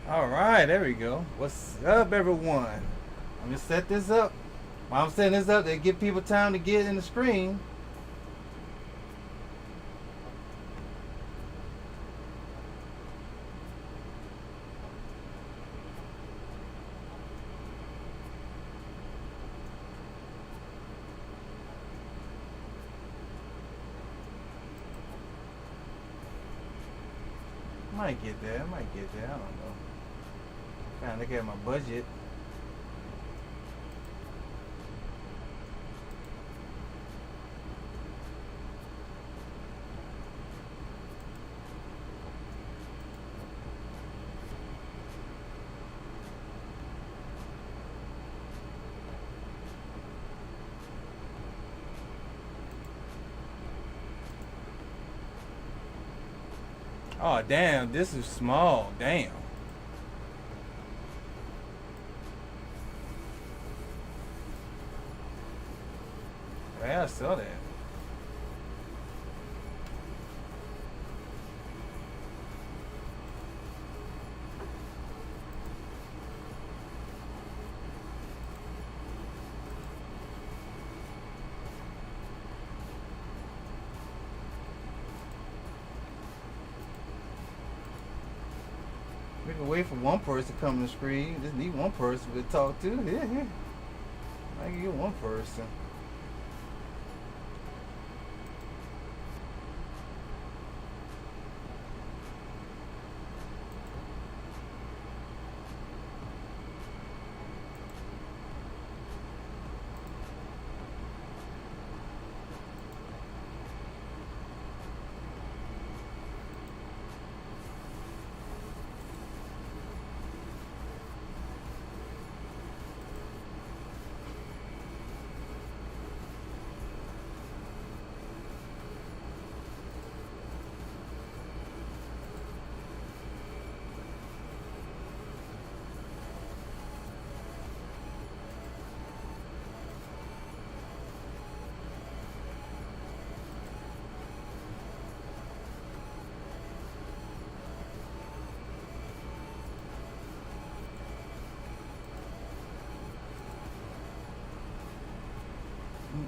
All right, there we go. What's up, everyone? I'm gonna set this up. While I'm setting this up, to give people time to get in the screen. Might get there. Might get there. I don't know. Kind of look at my budget. Oh damn, this is small. Damn. Yeah, I saw that. We can wait for one person to come to the screen. Just need one person to talk to. Yeah. I can get one person.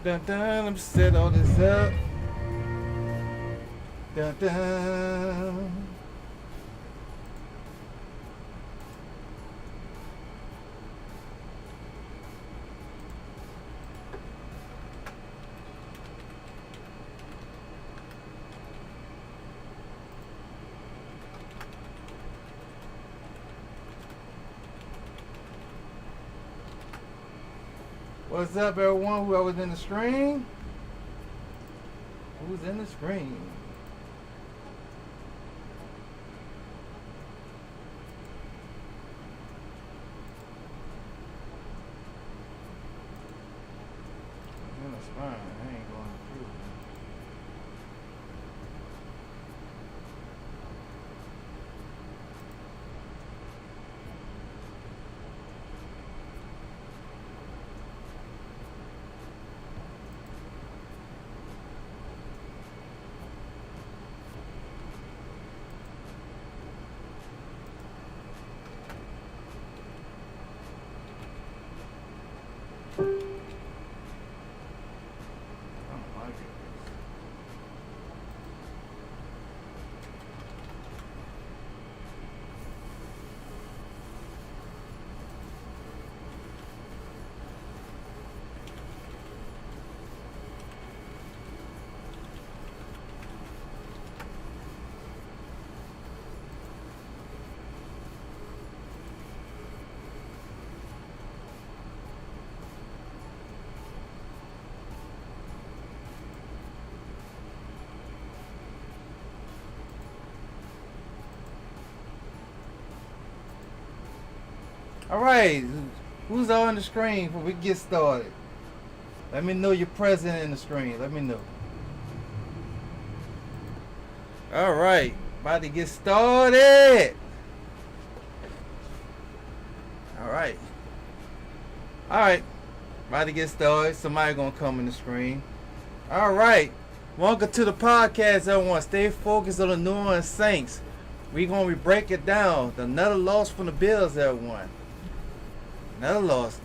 Dun dun, let me set all this up. Dun dun. What's up, everyone? Whoever's in the screen? Who's in the screen? Yeah, that's fine. I ain't going through. I don't like it. All right, who's on the screen before we get started? Let me know you're present in the screen. Let me know. All right, about to get started. All right. All right, about to get started. Somebody gonna come in the screen. All right. Welcome to the podcast, everyone. Stay focused on the New Orleans Saints. We gonna break it down. Another loss from the Bills, everyone. Another loss.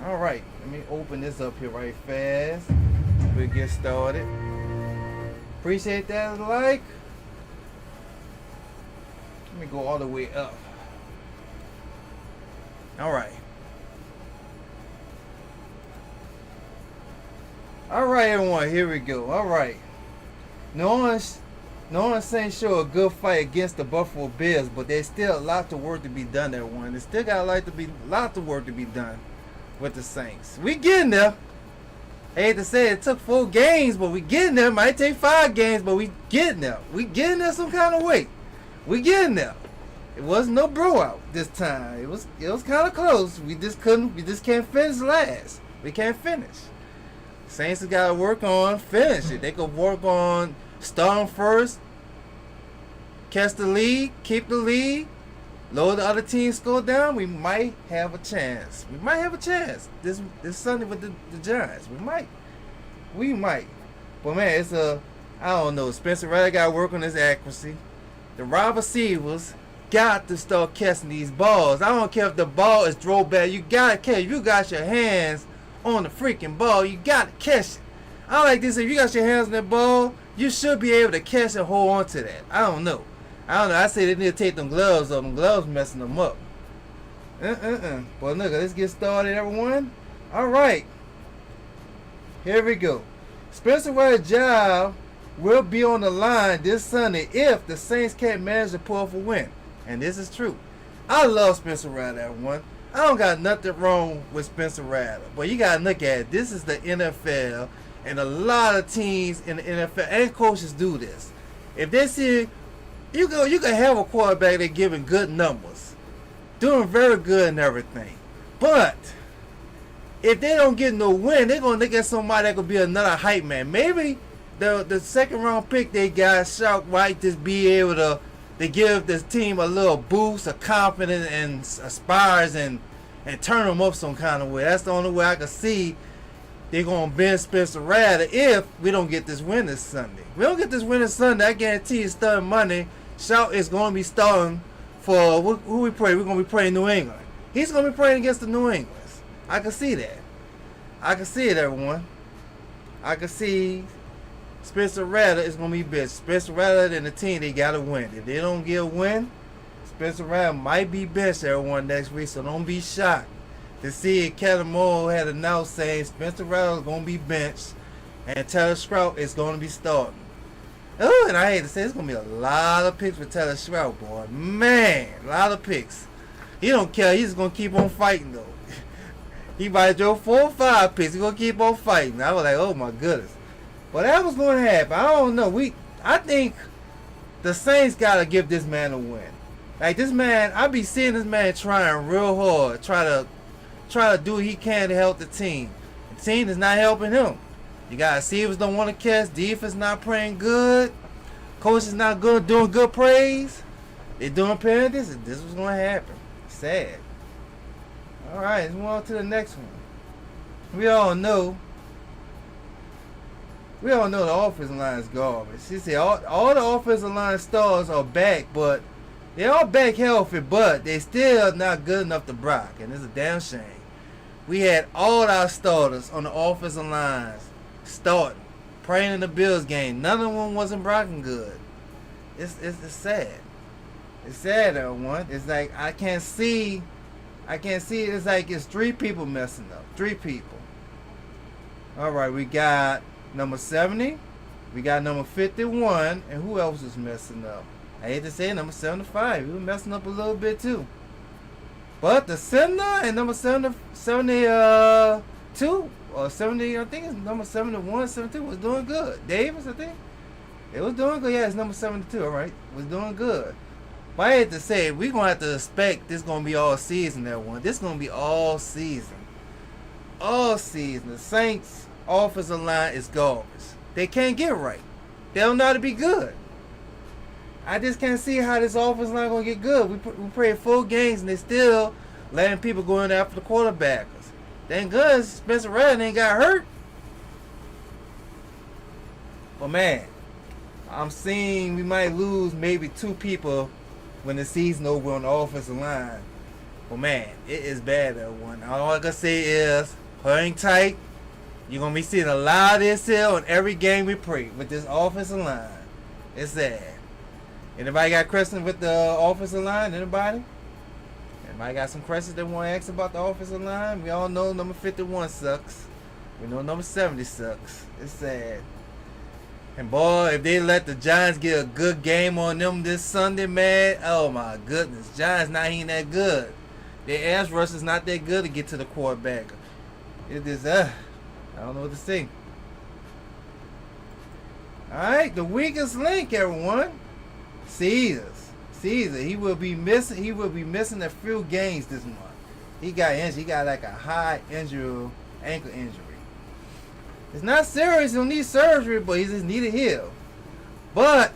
All right, let me open this up here right fast. We'll get started. Appreciate that like. Let me go all the way up. All right. All right, everyone. Here we go. All right. New Orleans Saints show a good fight against the Buffalo Bills, but there's still a lot of work to be done, everyone. There's still got lots of work to be done with the Saints. We getting there. I hate to say it took 4 games, but we getting there. Might take 5 games, but we getting there. We getting there some kind of way. We getting there. It wasn't no blowout this time. It was kind of close. We just can't finish last. We can't finish. Saints have got to work on finish it. They could work on starting first, catch the lead, keep the lead, lower the other team's score down. We might have a chance. We might have a chance this Sunday with the Giants. We might. But man, I don't know. Spencer Rattler got to work on his accuracy. The wide receivers got to start catching these balls. I don't care if the ball is drove back. You got to catch. You got your hands on the freaking ball. You got to catch it. I like this. If you got your hands on that ball, you should be able to catch and hold on to that. I don't know. I say they need to take them gloves off. Them gloves messing them up. But look, let's get started, everyone. All right. Here we go. Spencer Rattler's job will be on the line this Sunday if the Saints can't manage to pull off a win. And this is true. I love Spencer Rattler, everyone. I don't got nothing wrong with Spencer Rattler. But you got to look at it. This is the NFL. And a lot of teams in the NFL and coaches do this. If they see you can have a quarterback that's giving good numbers, doing very good and everything. But if they don't get no win, they're gonna look at somebody that could be another hype man. Maybe the second round pick they got Shout might just be able to give this team a little boost of confidence and aspires and turn them up some kind of way. That's the only way I can see they're going to bench Spencer Rattler if we don't get this win this Sunday. If we don't get this win this Sunday, I guarantee you starting Monday, Shout is going to be starting for who we pray. We're going to be praying New England. He's going to be praying against the New Englands. I can see that. I can see it, everyone. I can see Spencer Rattler is going to be benched. Spencer Rattler and the team, they got to win. If they don't get a win, Spencer Rattler might be benched, everyone, next week. So don't be shocked to see if Kellen Moore had announced saying Spencer Rattler is going to be benched and Taylor Stroud is going to be starting. Oh, and I hate to say it's going to be a lot of picks for Taylor Stroud, boy. Man, a lot of picks. He don't care. He's going to keep on fighting, though. He might throw 4 or 5 picks. He's going to keep on fighting. I was like, oh, my goodness. But that was going to happen. I don't know. I think the Saints got to give this man a win. Like, this man, I be seeing this man trying real hard, try to do what he can to help the team. The team is not helping him. You got receivers don't want to catch. Defense not playing good. Coach is not good, doing good praise. They're doing penalties. This was going to happen. Sad. All right, let's move on to the next one. We all know the offensive line is garbage. You see, all the offensive line stars are back, but they're all back healthy, but they still not good enough to block, and it's a damn shame. We had all our starters on the offensive lines starting, praying in the Bills game. None of them wasn't blocking good. It's sad. It's sad, everyone. It's like I can't see it. It's like it's 3 people messing up. 3 people. All right, we got number 70. We got number 51. And who else is messing up? I hate to say it, number 75. We were messing up a little bit too. But the center and number 72 or 70, I think it's number 71, 72 was doing good. Davis, I think. It was doing good. Yeah, it's number 72, all right. It was doing good. But I hate to say, we're going to have to expect this going to be all season, everyone. This is going to be all season. All season. The Saints' offensive line is garbage. They can't get right. They don't know how to be good. I just can't see how this offense line going to get good. We played 4 games and they still letting people go in after the quarterbackers. Thank God Spencer Rattler ain't got hurt. But man, I'm seeing we might lose maybe 2 people when the season over on the offensive line. But man, it is bad that one. All I can say is hang tight. You're gonna be seeing a lot of this here on every game we play with this offensive line. It's sad. Anybody got questions with the offensive line? Anybody? Anybody got some questions they want to ask about the offensive line? We all know number 51 sucks. We know number 70 sucks. It's sad. And boy, if they let the Giants get a good game on them this Sunday, man, oh my goodness. Giants not even that good. Their ass rush is not that good to get to the quarterback. It is, I don't know what to say. Alright, the weakest link, everyone. Caesar. He will be missing a few games this month. He got injured. He got like a high ankle injury. It's not serious. He'll need surgery, but he just need to heal. But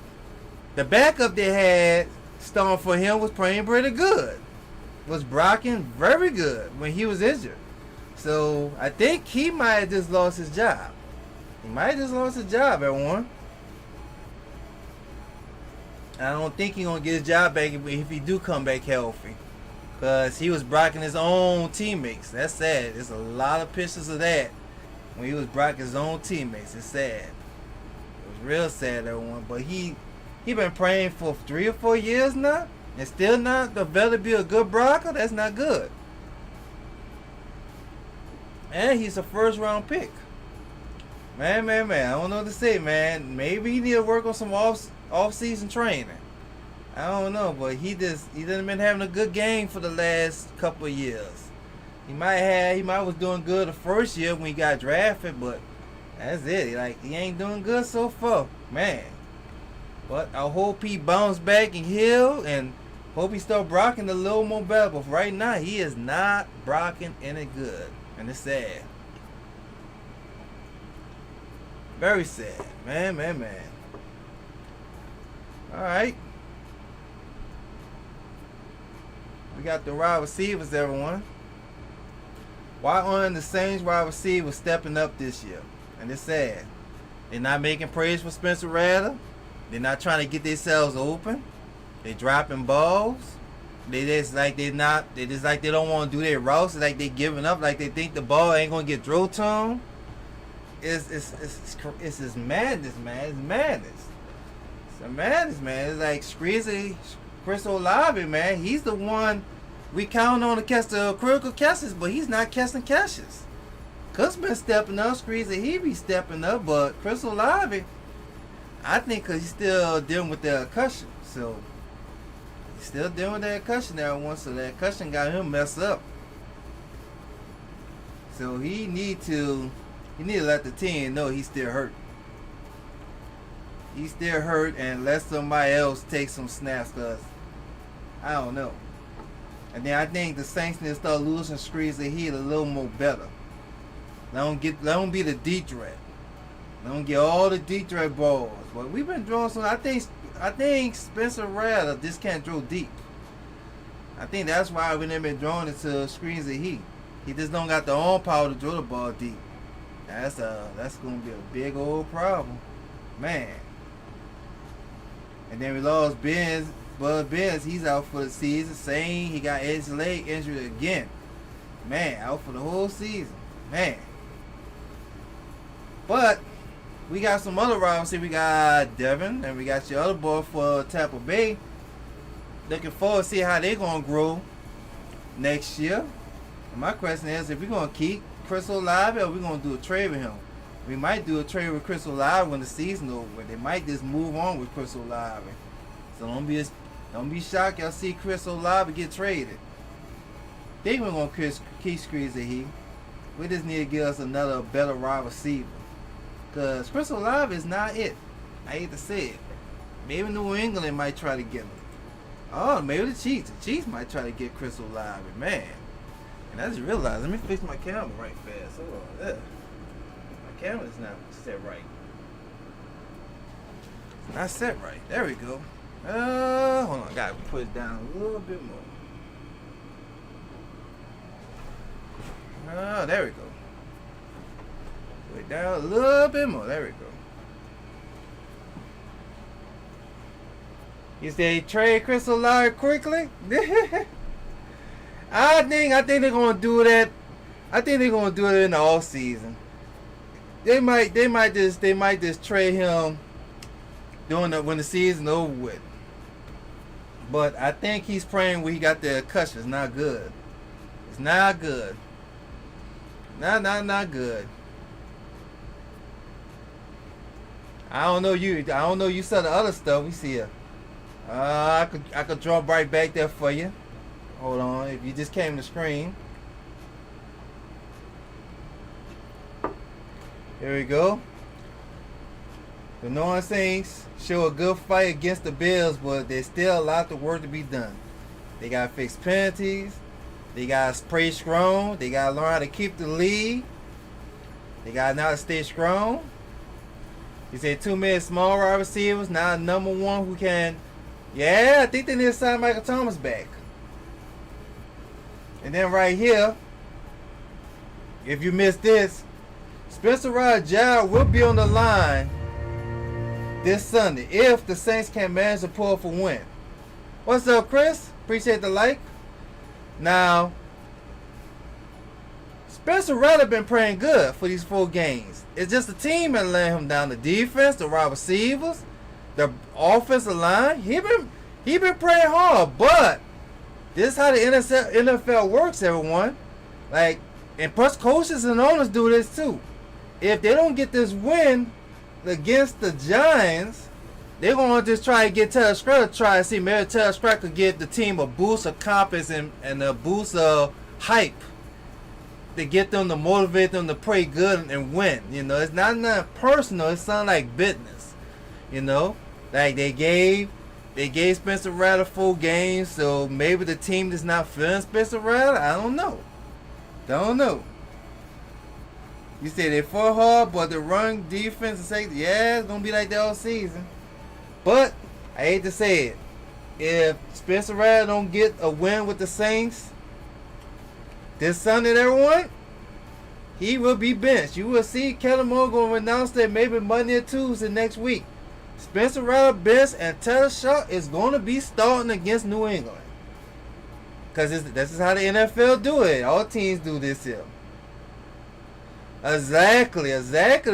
the backup they had starting for him was playing pretty good. Was blocking very good when he was injured. So I think he might have just lost his job. He might have just lost his job, everyone. I don't think he's going to get his job back if he do come back healthy. Because he was blocking his own teammates. That's sad. There's a lot of pictures of that. When he was blocking his own teammates. It's sad. It was real sad, everyone. But he been praying for 3 or 4 years now. And still not developed to be a good blocker. That's not good. And he's a first round pick. Man. I don't know what to say, man. Maybe he need to work on some off-season training. I don't know, but he doesn't been having a good game for the last couple of years. He might was doing good the first year when he got drafted, but that's it. Like, he ain't doing good so far, man. But I hope he bounce back and heal, and hope he start blocking a little more better. But right now, he is not blocking any good, and it's sad. Very sad, man. All right. We got the wide receivers, everyone. Why aren't the Saints wide receivers stepping up this year? And it's sad. They're not making praise for Spencer Rattler. They're not trying to get themselves open. They're dropping balls. They just like they don't want to do their routes. It's like they giving up. Like they think the ball ain't gonna get thrown to them. It's just madness, man. It's madness. It's a madness, man. It's like Chris Olave, man. He's the one we count on to catch the critical catches, but he's not catching catches. Cuz been stepping up. He be stepping up, but Chris Olave, I think, cause he's still dealing with that concussion. So he's still dealing with that concussion now once. So that concussion got him messed up. So he need to let the team know he's still hurt. He's still hurt, and let somebody else take some snaps, cause I don't know. And then I think the Saints need to start losing screens and hit a little more better. Let them be the deep threat. Let them get all the deep threat balls. But we've been throwing some. I think Spencer Rattler just can't throw deep. I think that's why we never been throwing it to screens and heat. He just don't got the arm power to throw the ball deep. That's gonna be a big old problem, man. And then we lost Bud Benz. He's out for the season. Saying he got his leg injured again. Man, out for the whole season, man. But we got some other rivals here. We got Devin, and we got your other boy for Tampa Bay. Looking forward to see how they're gonna grow next year. And my question is, if we're gonna keep Chris Olave, or we're gonna do a trade with him? We might do a trade with Chris Olave when the season's over. They might just move on with Chris Olave. So don't be shocked y'all see Chris Olave get traded. Think we're gonna keep Screens and he. We just need to get us another better wide receiver. Cause Chris Olave is not it. I hate to say it. Maybe New England might try to get him. Oh, maybe the Chiefs. The Chiefs might try to get Chris Olave, man. And I just realized, let me fix my camera right fast. Hold on. Ugh. My camera's not set right. It's not set right. There we go. Hold on. I gotta put it down a little bit more. There we go. Put it down a little bit more. There we go. You say trade Chris Olave quickly? I think they're gonna do that. I think they're gonna do it in the off season. They might just trade him when the season over with. But I think he's praying when he got the concussion. It's not good. It's not good. Not good. I don't know you saw the other stuff. We see it. I could draw right back there for you. Hold on. If you just came to the screen. Here we go. The New Orleans Saints show a good fight against the Bills, but there's still a lot of work to be done. They got to fix penalties. They got to play strong. They got to learn how to keep the lead. They got to know how to stay strong. He said 2 million small wide receivers. Now number one who can. Yeah, I think they need to sign Michael Thomas back. And then right here, if you missed this, Spencer Rattler will be on the line this Sunday if the Saints can manage to pull off a win. What's up, Chris? Appreciate the like. Now, Spencer Rattler been playing good for these 4 games. It's just the team that let him down. The defense, the wide receivers, the offensive line. He been playing hard, but this is how the NFL works, everyone. Like, and plus coaches and owners do this too. If they don't get this win against the Giants, they're going to just try to get Taylor Scott to try to see maybe Taylor Scott could give the team a boost of confidence and a boost of hype to get them to motivate them to play good and win. You know, it's not personal. It sounds like business. You know, like they gave Spencer Rattler 4 games, so maybe the team is not feeling Spencer Rattler. I don't know. You say they fought hard, but the run defense and safety, yeah, it's gonna be like that all season. But I hate to say it, if Spencer Rattler don't get a win with the Saints this Sunday, everyone, he will be benched. You will see Kellen Moore going to announce that maybe Monday or Tuesday next week. Spencer Rattler benched and Taylor Scott is going to be starting against New England. Because this is how the NFL do it. All teams do this here. Exactly,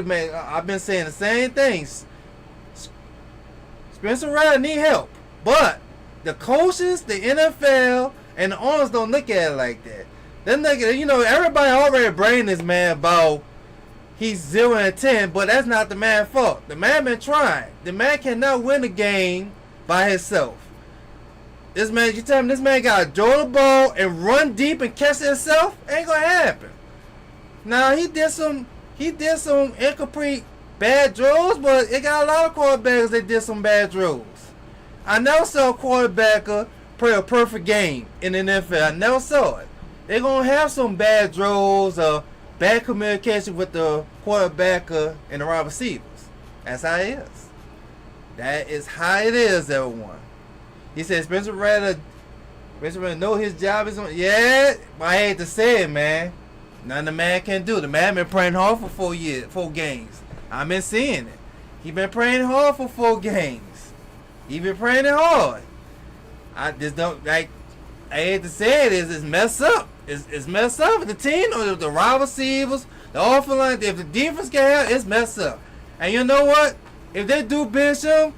man. I've been saying the same things. Spencer Rattler need help. But the coaches, the NFL, and the owners don't look at it like that. They look at it, you know, everybody already brained this man about he's 0-10, but that's not the man's fault. The man been trying. The man cannot win a game by himself. This man, you tell me this man got to throw the ball and run deep and catch it himself? Ain't gonna happen. Now he did some incomplete bad throws, but it got a lot of quarterbacks that did some bad throws. I never saw a quarterback play a perfect game in the NFL. I never saw it. They're gonna have some bad throws or bad communication with the quarterback and the wide receivers. That's how it is. That is how it is, everyone. He said Spencer Rattler know his job is on. Yeah, I hate to say it, man. Nothing the man can do. The man been praying hard for 4 games. I've been seeing it. He been praying hard for 4 games. He been praying it hard. I just don't like. I hate to say it, it's messed up. It's messed up. The team, or the wide receivers, the offensive line. If the defense can help, it's messed up. And you know what? If they do bench him,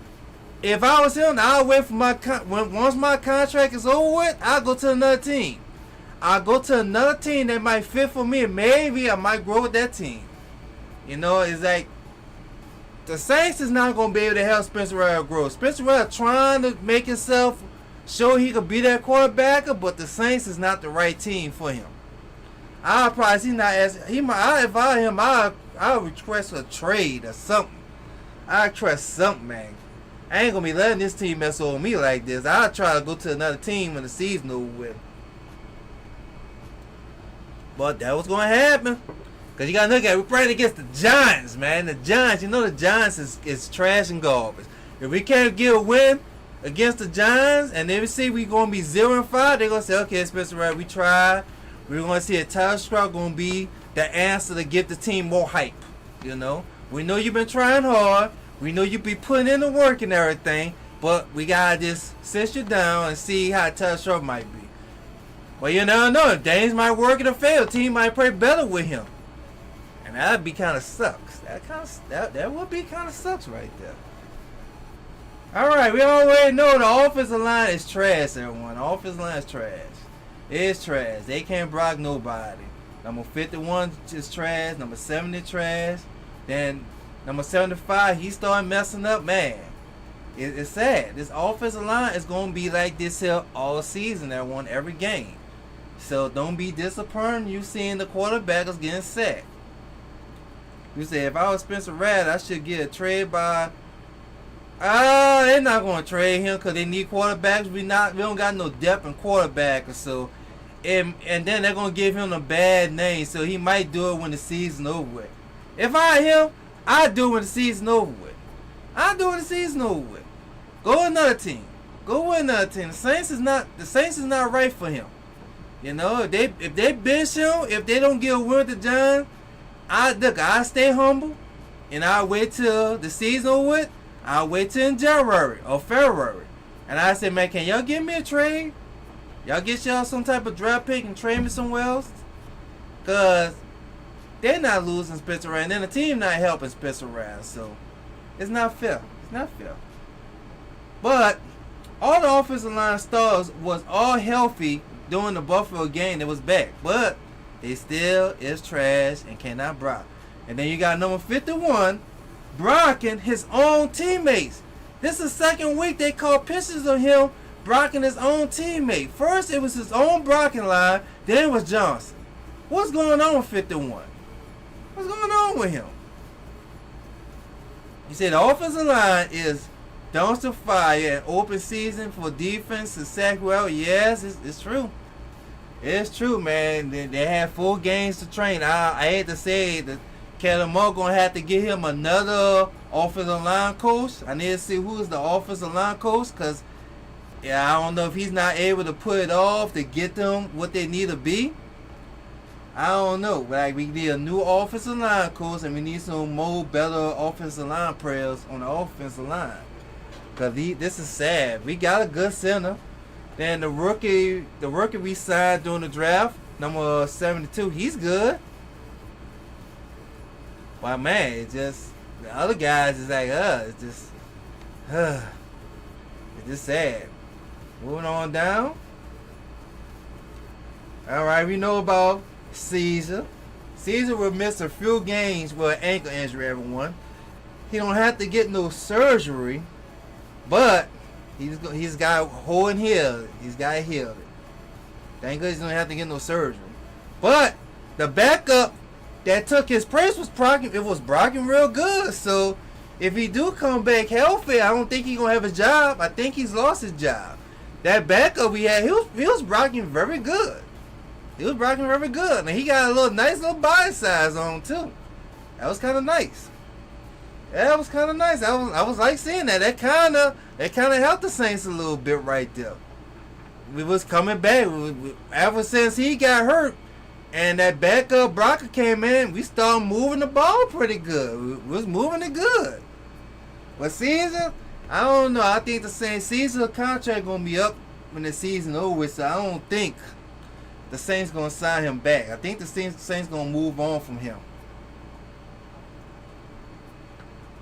if I was him, I'll wait for once my contract is over with, I'll go to another team. I'll go to another team that might fit for me. Maybe I might grow with that team. You know, it's like the Saints is not going to be able to help Spencer Rattler grow. Spencer Rattler trying to make himself show he could be that quarterbacker, but the Saints is not the right team for him. I'll probably see not as I invite him. I'll request a trade or something. I'll trust something, man. I ain't gonna be letting this team mess over me like this. I'll try to go to another team when the season over with. But that was gonna happen. Cause you gotta look at it. We're playing against the Giants, man. The Giants, you know the Giants is trash and garbage. If we can't get a win against the Giants and they see we gonna be 0-5, they're gonna say, okay, Spencer Rattler, we tried. We're gonna see a Taylor Scott gonna be the answer to give the team more hype. You know? We know you've been trying hard. We know you be putting in the work and everything. But we gotta just sit you down and see how tough Short might be. Well, you never know. Dames might work in the field. Team might play better with him, and that'd be kind of sucks. That would be kind of sucks right there. All right, we already know the offensive line is trash. Everyone, the offensive line is trash. It's trash. They can't block nobody. Number 51 is trash. Number 70 trash. Then number 75, he started messing up. Man, it's sad. This offensive line is gonna be like this here all season. Everyone, every game. So don't be disappointed you seeing the quarterbackers getting sacked. You say, if I was Spencer Rattler, I should get a trade by... they're not going to trade him because they need quarterbacks. We don't got no depth in quarterback or so. And then they're going to give him a bad name, so he might do it when the season over with. If I him, I'd do it when the season over with. I'd do it when the season over with. Go with another team. Go with another team. The Saints is not right for him. You know, if they bench him, if they don't get a win to John, I stay humble, and I'll wait till the season over with. I'll wait till in January or February, and I say, man, can y'all give me a trade? Y'all get y'all some type of draft pick and trade me somewhere else, cause they're not losing Spencer Rattler, and then the team not helping Spencer Rattler, so it's not fair. It's not fair. But all the offensive line stars was all healthy during the Buffalo game that was back, but they still is trash and cannot block. And then you got number 51 blocking his own teammates. This is the second week they caught pictures of him blocking his own teammate. First it was his own blocking line, then it was Johnson. What's going on with 51? What's going on with him? You said the offensive line is dumpster fire and open season for defense to sack well. Yes, it's true. It's true, man. They had 4 games to train. I hate to say that Kellen Moore gonna have to get him another offensive line coach. I need to see who's the offensive line coach, cause I don't know if he's not able to put it off to get them what they need to be. I don't know. Like, we need a new offensive line coach, and we need some more better offensive line players on the offensive line. Cause this is sad. We got a good center. Then the rookie we signed during the draft, number 72, he's good. Well, man, it's just the other guys is like, it's just sad. Moving on down. All right, we know about Caesar. Caesar will miss a few games with an ankle injury. Everyone, he don't have to get no surgery, but he's got hold and heal. He's got to heal it. Thank God he don't have to get no surgery. But the backup that took his place was blocking. It was blocking real good. So if he do come back healthy, I don't think he's gonna have a job. I think he's lost his job. That backup we had, he was blocking very good. He was blocking very good. And he got a nice little body size on him too. That was kind of nice. That was kind of nice. I was like seeing that. That kind of helped the Saints a little bit right there. We was coming back. Ever since he got hurt and that backup blocker came in, we started moving the ball pretty good. We was moving it good. But Caesar, I don't know. I think the Saints Caesar contract gonna be up when the season over, so I don't think the Saints gonna sign him back. I think the Saints gonna move on from him.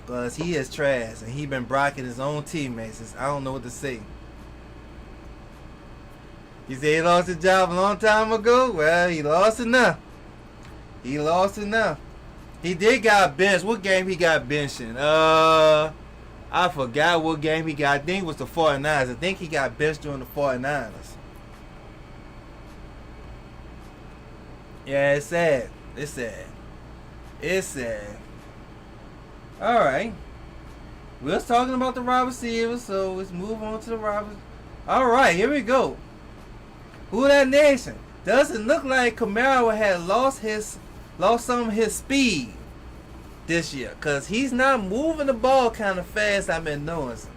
Because he is trash and he been blocking his own teammates. I don't know what to say. You say he lost his job a long time ago? Well, he lost enough. He lost enough. He did got benched. What game he got benched in? I forgot what game he got. I think it was the 49ers. I think he got benched during the 49ers. Yeah, it's sad. It's sad. It's sad. Alright. We was talking about the wide receivers, so let's move on to the wide receivers. Alright, here we go. Who that nation? Doesn't look like Kamara had lost some of his speed this year, because he's not moving the ball kind of fast. I've been noticing.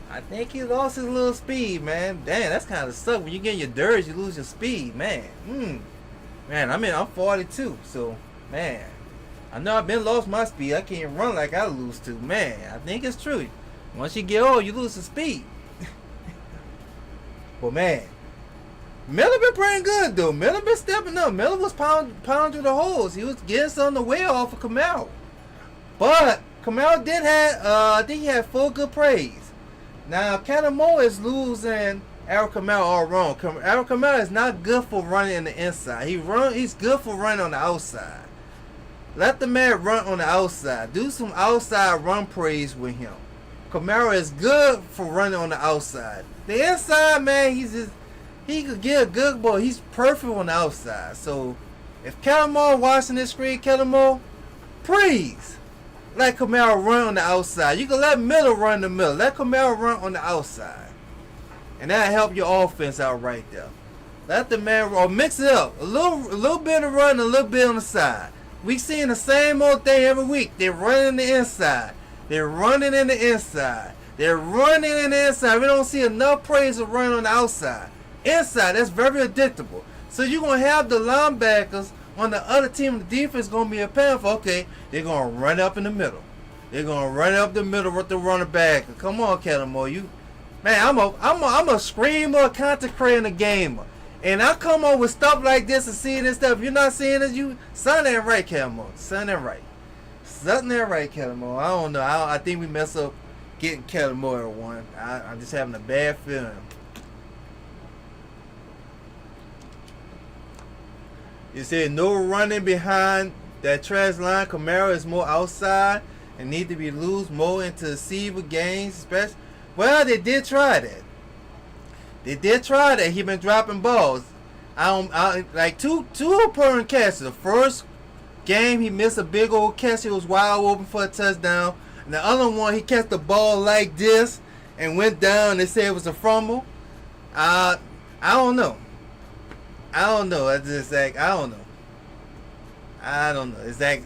I think he lost his little speed, man. Damn, that's kind of suck. When you get your dirge, you lose your speed, man. Man, I'm 42, so man, I know I've been lost my speed. I can't run like I used to, man. I think it's true. Once you get old, you lose the speed. But man, Miller been playing good though. Miller been stepping up. Miller was pounding through the holes. He was getting some of the way off of Kamau. But Kamau did have, I think he had full good praise. Now Kellen Moore is losing Aaron Kamau all wrong. Aaron Kamau is not good for running in the inside. He's good for running on the outside. Let the man run on the outside. Do some outside run praise with him. Kamara is good for running on the outside. The inside, man, he could get a good ball. He's perfect on the outside. So if Kellen Moore watching this screen, Kellen Moore, please let Kamara run on the outside. You can let Miller run the middle. Let Kamara run on the outside. And that'll help your offense out right there. Let the man, or mix it up. A little bit of run, a little bit on the side. We seeing the same old thing every week. They're running the inside. They're running in the inside. They're running in the inside. We don't see enough praise of running on the outside. Inside, that's very addictable. So you're going to have the linebackers on the other team. The defense going to be a pan for, okay, they're going to run up in the middle. They're going to run up the middle with the running back. Come on, Kellen Moore. Man, I'm a screamer, content creator, gamer. And I come on with stuff like this and seeing this stuff. If you're not seeing this, something ain't right, Kellen Moore. Something ain't right. Something ain't right, Kellen Moore. I don't know. I think we mess up getting Kellen Moore at one. I'm just having a bad feeling. You said no running behind that trash line. Kamara is more outside and need to be loose more into receiver games, especially. Well, they did try that. They did try that. He been dropping balls. Like two opponent catches. The first game he missed a big old catch. He was wide open for a touchdown. And the other one he catch the ball like this and went down. They said it was a fumble. I don't know. It's just like I don't know. It's like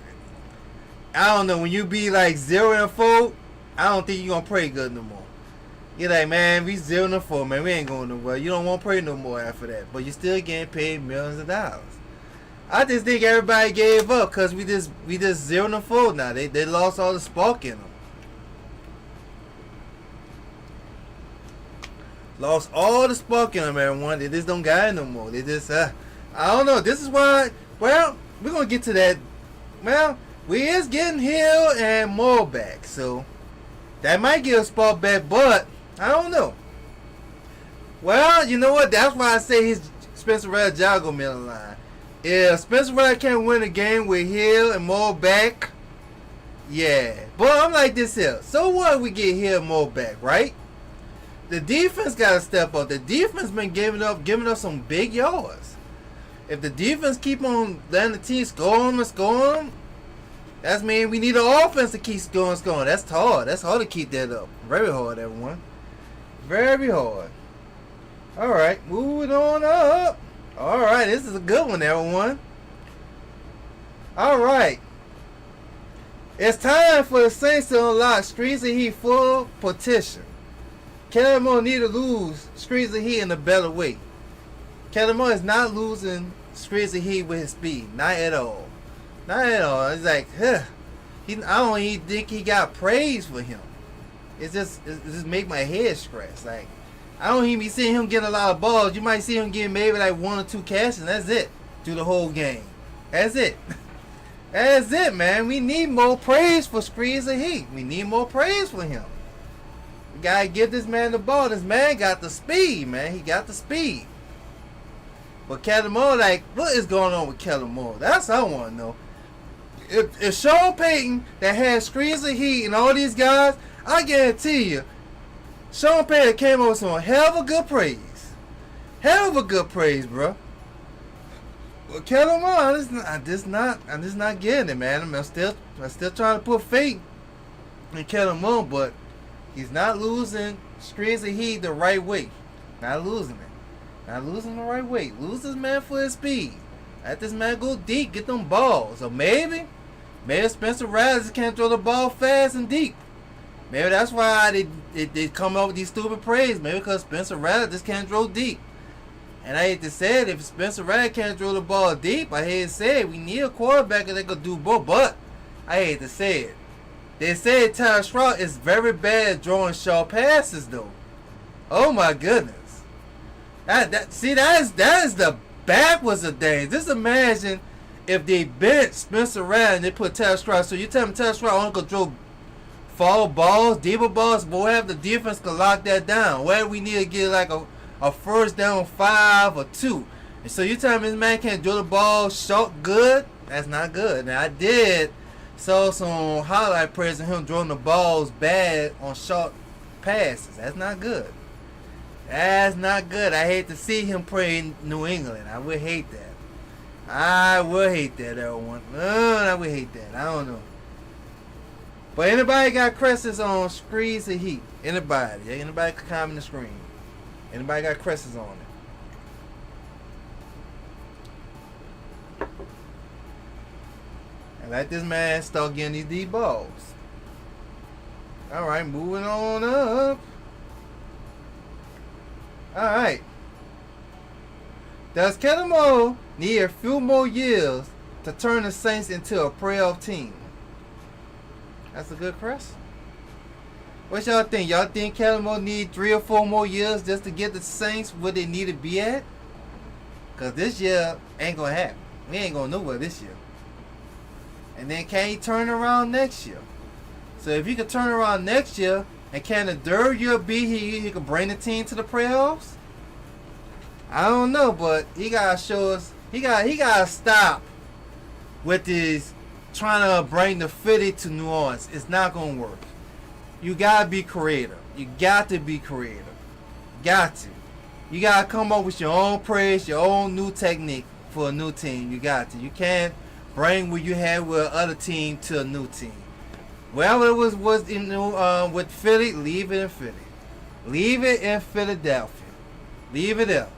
I don't know. When you be like 0-4, I don't think you're gonna pray good no more. You're like, man, we 0-4, man. We ain't going nowhere. You don't want to pray no more after that. But you still getting paid millions of dollars. I just think everybody gave up because we just 0-4 now. They lost all the spark in them. Lost all the spark in them, everyone. They just don't got it no more. They just, I don't know. This is why, well, we're going to get to that. Well, we is getting Hill and Moore back. So, that might get a spot back, but I don't know. Well, you know what? That's why I say he's Spencer Rattler job gonna be on the line. If Spencer Rattler can't win a game with Hill and Moore back, yeah. But I'm like this here. So what if we get Hill and Moore back, right? The defense gotta step up. The defense been giving up some big yards. If the defense keep on letting the team score them, that means we need an offense to keep scoring. That's hard. That's hard to keep that up. Very hard, everyone. Very hard. Alright, moving on up. Alright, this is a good one, everyone. Alright. It's time for the Saints to unlock Streets of Heat full potential. Kellen Moore need to lose Streets of Heat in a better way. Kellen Moore is not losing Streets of Heat with his speed. Not at all. Not at all. It's like, I don't even think he got praise for him. It just make my head scratch. Like, I don't even be seeing him getting a lot of balls. You might see him getting maybe like 1 or 2 catches, and that's it through the whole game. That's it. That's it, man. We need more praise for Streets of Heat. We need more praise for him. We gotta give this man the ball. This man got the speed, man. He got the speed. But Kellen Moore, like, what is going on with Kellen Moore? That's what I want to know. If Sean Payton that has Streets of Heat and all these guys, I guarantee you, Sean Payton came up with some hell of a good praise. Hell of a good praise, bro. Well, Kellen Moore, I'm just not getting it, man. I'm still trying to put faith in Kellen Moore, but he's not losing Streets of Heat the right way. Not losing it. Not losing the right way. Lose this man for his speed. Let this man go deep, get them balls. Or maybe Spencer Rattler just can't throw the ball fast and deep. Maybe that's why they come up with these stupid praise. Maybe because Spencer Rattler just can't throw deep. And I hate to say it, if Spencer Rattler can't throw the ball deep, I hate to say it, we need a quarterback that could do both. But I hate to say it, They say Tyler Stroud is very bad at drawing short passes, though. Oh my goodness. That is the backwards of things. Just imagine if they bench Spencer Rattler and they put Tyler Stroud. So you tell me Tyler Stroud only could throw fall balls, deeper balls, but we'll have the defense could lock that down. Where we need to get like a first down 5 or 2. And so you tell me this man can't drill the ball short good? That's not good. Now I did saw some highlight plays of him throwing the balls bad on short passes. That's not good. That's not good. I hate to see him play in New England. I would hate that. I would hate that, everyone. I would hate that. I don't know. But anybody got questions on Screens of Heat? Anybody? Yeah, anybody can comment the screen. Anybody got questions on it? And let this man start getting these deep balls. Alright, moving on up. Alright. Does Kellen Moore need a few more years to turn the Saints into a playoff team? That's a good question. What y'all think? Y'all think Kellen Moore need 3 or 4 more years just to get the Saints where they need to be at? Because this year ain't going to happen. We ain't going nowhere this year. And then can he turn around next year? So if he could turn around next year, and can the third year be he could bring the team to the playoffs? I don't know, but he gotta show us. He gotta stop with this trying to bring the Philly to New Orleans. It's not gonna work. You gotta be creative. You got to be creative. Got to. You gotta come up with your own praise, your own new technique for a new team. You got to. You can't bring what you had with other team to a new team. Wherever it was in with Philly, leave it in Philly. Leave it in Philadelphia. Leave it there.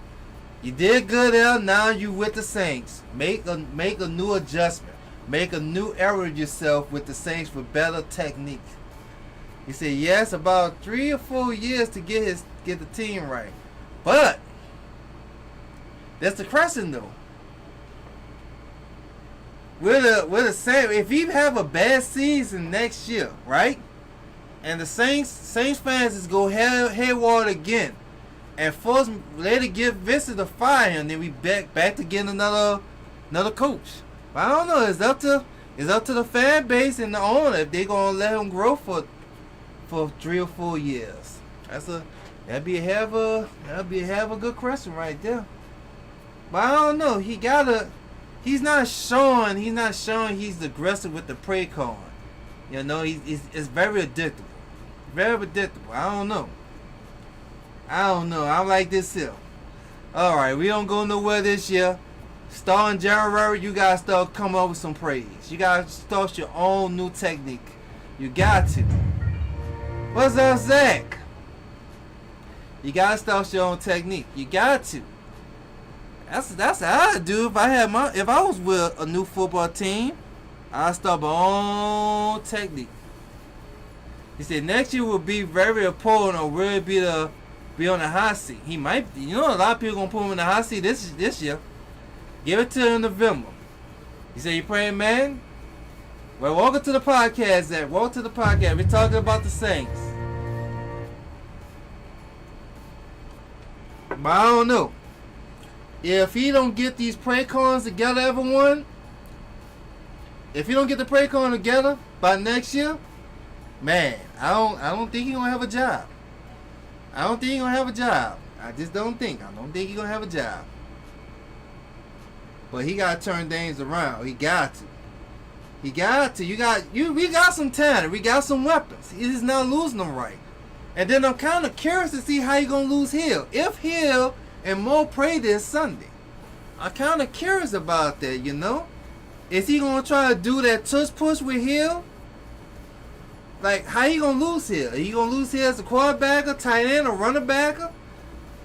You did good there. Now you with the Saints. Make a new adjustment. Make a new era of yourself with the Saints for better technique. He said yes, about 3 or 4 years to get the team right. But that's the question though. We're the same. If you have a bad season next year, right? And the Saints fans is go haywire again, and force later give Vincent to fire him, then we back to getting another coach. But I don't know. It's up to the fan base and the owner if they gonna let him grow for 3 or 4 years. That'd be a hell of a good question right there. But I don't know. He's not showing he's aggressive with the prey card. You know, it's very addictable. Very predictable. I don't know. I like this here. Alright, we don't go nowhere this year. Starting January, you gotta start coming up with some praise. You gotta start your own new technique. You got to. What's up, Zach? You gotta start your own technique. You got to. That's how I do. If I was with a new football team, I'd start my own technique. He said next year will be very important, or will be on the hot seat. He might, a lot of people gonna put him in the hot seat this year. Give it to him in November. He said, "You praying, man?" Well, welcome to the podcast, Zach. Welcome to the podcast. We're talking about the Saints. But I don't know. If he don't get these pray cards together, everyone. If he don't get the pray card together by next year, man, I don't think he's gonna have a job. I don't think he's gonna have a job. I just don't think. I don't think he's gonna have a job. But he gotta turn things around. He got to. We got some talent. We got some weapons. He's just not losing them right. And then I'm kind of curious to see how you gonna lose Hill. If Hill and Mo pray this Sunday, I'm kind of curious about that. Is he gonna try to do that tush push with Hill? Like, how you gonna lose Hill? Are you gonna lose Hill as a quarterback, a tight end, a running back?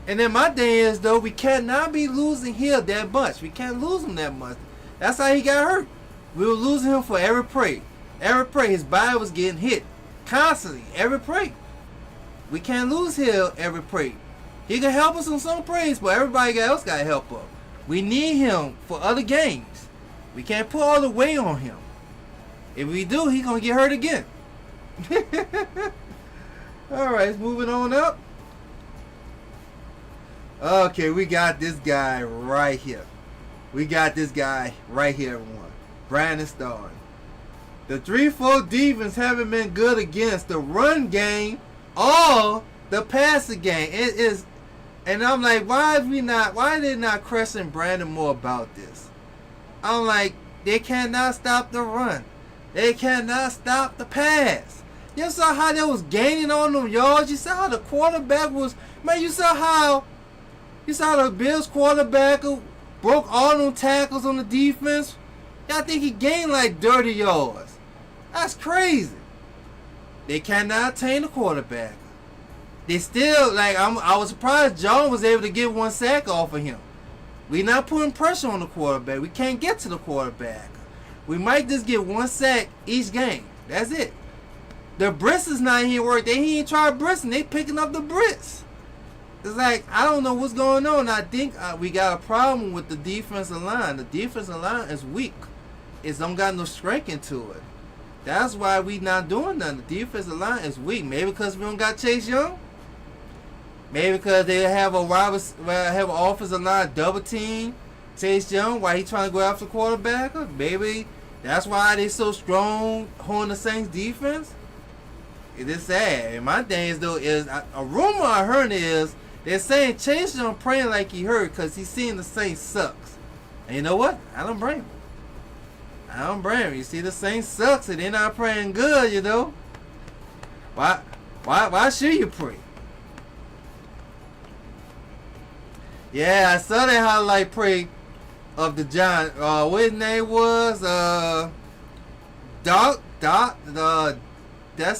And then my thing is, though, we cannot be losing Hill that much. We can't lose him that much. That's how he got hurt. We were losing him for every play. Every play, his body was getting hit constantly. Every play. We can't lose Hill every play. He can help us on some plays, but everybody else got to help up. We need him for other games. We can't put all the weight on him. If we do, he's going to get hurt again. All right, moving on up. Okay, we got this guy right here. We got this guy right here, everyone. Brandon Starr. The 3-4 defense haven't been good against the run game or the passing game. It is, and I'm like, why are they not pressing Brandon more about this? I'm like, they cannot stop the run. They cannot stop the pass. You saw how they was gaining on them yards. You saw how the quarterback was, man, you saw the Bills quarterback broke all them tackles on the defense. I think he gained like 30 yards. That's crazy. They cannot tame the quarterback. They still, like, I was surprised John was able to get 1 sack off of him. We not putting pressure on the quarterback. We can't get to the quarterback. We might just get 1 sack each game. That's it. The Brits is not here work. He ain't trying Brits, and they picking up the Brits. It's like, I don't know what's going on. I think we got a problem with the defensive line. The defensive line is weak. It don't got no strength into it. That's why we not doing nothing. The defensive line is weak. Maybe because we don't got Chase Young. Maybe because they have an offensive line double team Chase Young while he trying to go after the quarterback. Maybe that's why they so strong on the Saints defense. It is sad. And my thing is though is a rumor I heard is they're saying Chase Young praying like he hurt because he's seeing the Saints sucks. And you know what? I don't blame him. I don't blame him. You see the Saints sucks and they're not praying good, you know. Why should you pray? Yeah, I saw that highlight play of the Giants. What his name was? That's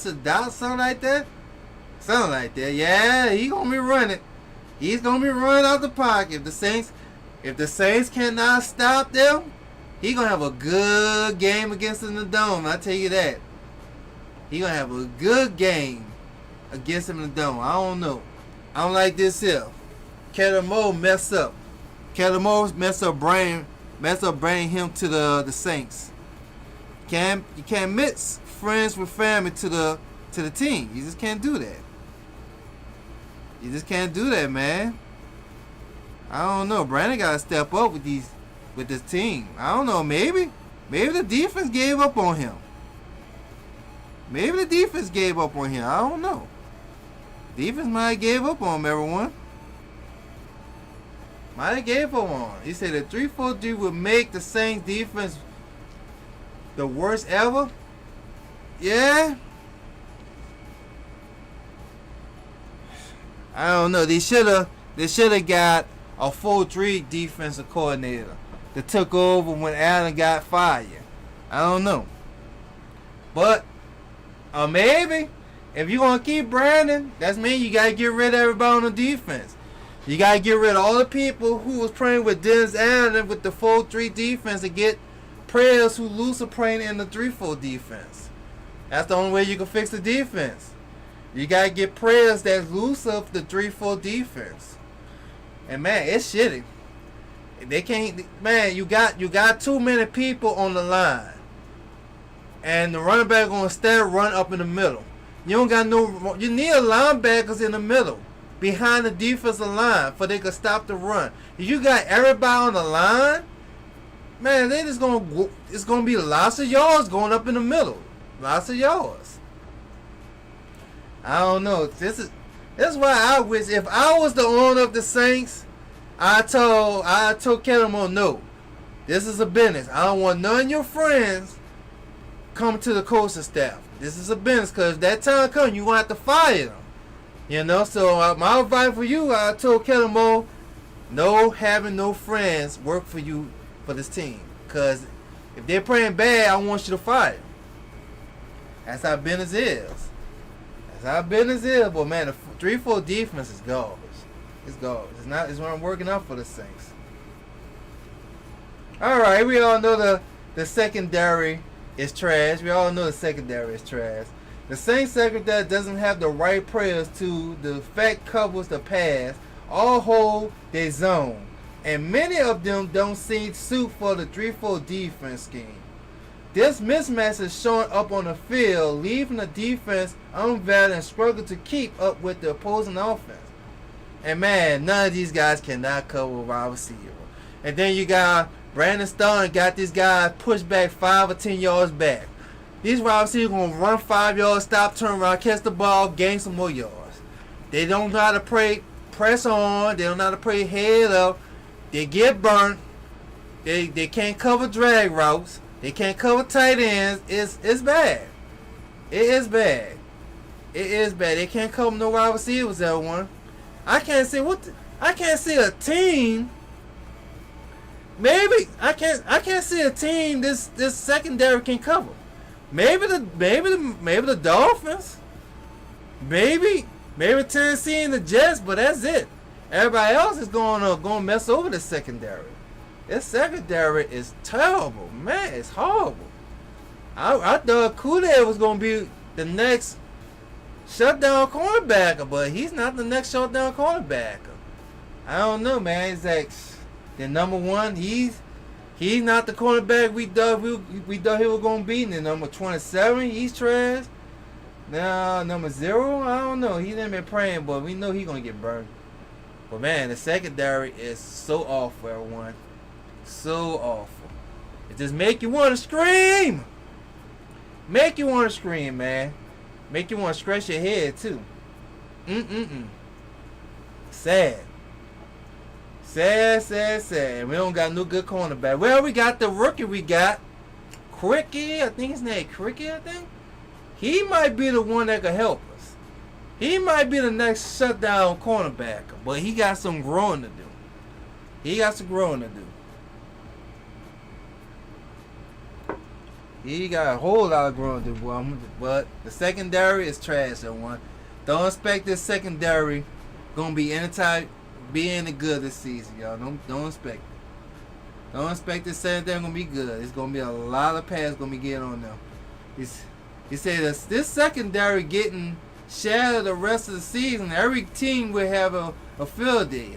a Dot, something like that. Something like that. Yeah, he gonna be running. He's gonna be running out the pocket. If the Saints cannot stop them, he gonna have a good game against them in the dome. I tell you that. He gonna have a good game against him in the dome. I don't know. I don't like this here. Kellen Moore mess up. Kellen Moore mess up bringing him to the Saints. You can't mix friends with family to the team. You just can't do that. You just can't do that, man. I don't know. Brandon gotta step up with this team. I don't know. Maybe the defense gave up on him. Maybe the defense gave up on him. I don't know. Defense might have gave up on him, everyone. Might have gave up on him. He said the 3-4-3 would make the Saints defense the worst ever. Yeah. I don't know. They should have got a 4-3 defensive coordinator that took over when Allen got fired. I don't know. But maybe if you're gonna keep Brandon, that means you gotta get rid of everybody on the defense. You gotta get rid of all the people who was playing with Dennis Allen with the 4-3 defense and get players who lose are playing in the 3-4 defense. That's the only way you can fix the defense. You gotta get players that loose up the 3-4 defense. And man, it's shitty. They can't. Man, you got too many people on the line, and the running back gonna stay run up in the middle. You don't got no. You need linebackers in the middle, behind the defensive line, for they can stop the run. If you got everybody on the line, man, they just gonna go, it's gonna be lots of yards going up in the middle, lots of yards. I don't know. This is why I wish if I was the owner of the Saints, I told Kellen Moore, no, this is a business. I don't want none of your friends come to the coaching staff. This is a business, because that time comes, you gonna have to fire them. You know, so my advice for you, I told Kellen Moore, no having no friends work for you for this team. Because if they're playing bad, I want you to fire them. That's how business is. That's how business is. But man, the 3-4 defense is garbage. It's garbage. It's not working out for the Saints. Alright, we all know the secondary is trash. We all know the secondary is trash. The Saints secondary doesn't have the right players to the effect covers the pass or hold their zone. And many of them don't seem suit for the 3-4 defense scheme. This mismatch is showing up on the field, leaving the defense unvetted and struggle to keep up with the opposing offense. And man, none of these guys cannot cover a wide receiver. And then you got Brandon Stone got this guy pushed back 5 or 10 yards back. These wide receivers gonna run 5 yards, stop, turn around, catch the ball, gain some more yards. They don't know how to press on. They don't know how to play head up. They get burnt. They can't cover drag routes. They can't cover tight ends. It's bad. It is bad. It is bad. They can't cover no wide receivers, everyone. I can't see a team. Maybe I can't see a team this secondary can cover. Maybe the Dolphins. Maybe Tennessee and the Jets, but that's it. Everybody else is going to mess over the secondary. This secondary is terrible, man. It's horrible. I thought Kude was going to be the next shutdown cornerbacker, but he's not the next shutdown cornerbacker. I don't know, man. It's like the number one. He's not the cornerback we thought he was going to be. And the number 27, he's trash. Now number 0, I don't know. He didn't been praying, but we know he's going to get burned. But man, the secondary is so awful, everyone. So awful. It just make you want to scream. Make you want to scream, man. Make you want to scratch your head too. Sad. Sad. We don't got no good cornerback. Well, we got the rookie. We got Cricket. I think his name Cricket. I think he might be the one that could help us. He might be the next shutdown cornerback, but he got some growing to do. He got a whole lot of growing to do, but the secondary is trash, everyone. Don't expect this secondary gonna be any good this season, y'all. Don't expect it. Don't expect this secondary gonna be good. It's gonna be a lot of pass gonna be getting on them. He said this secondary getting shattered the rest of the season. Every team will have a field day.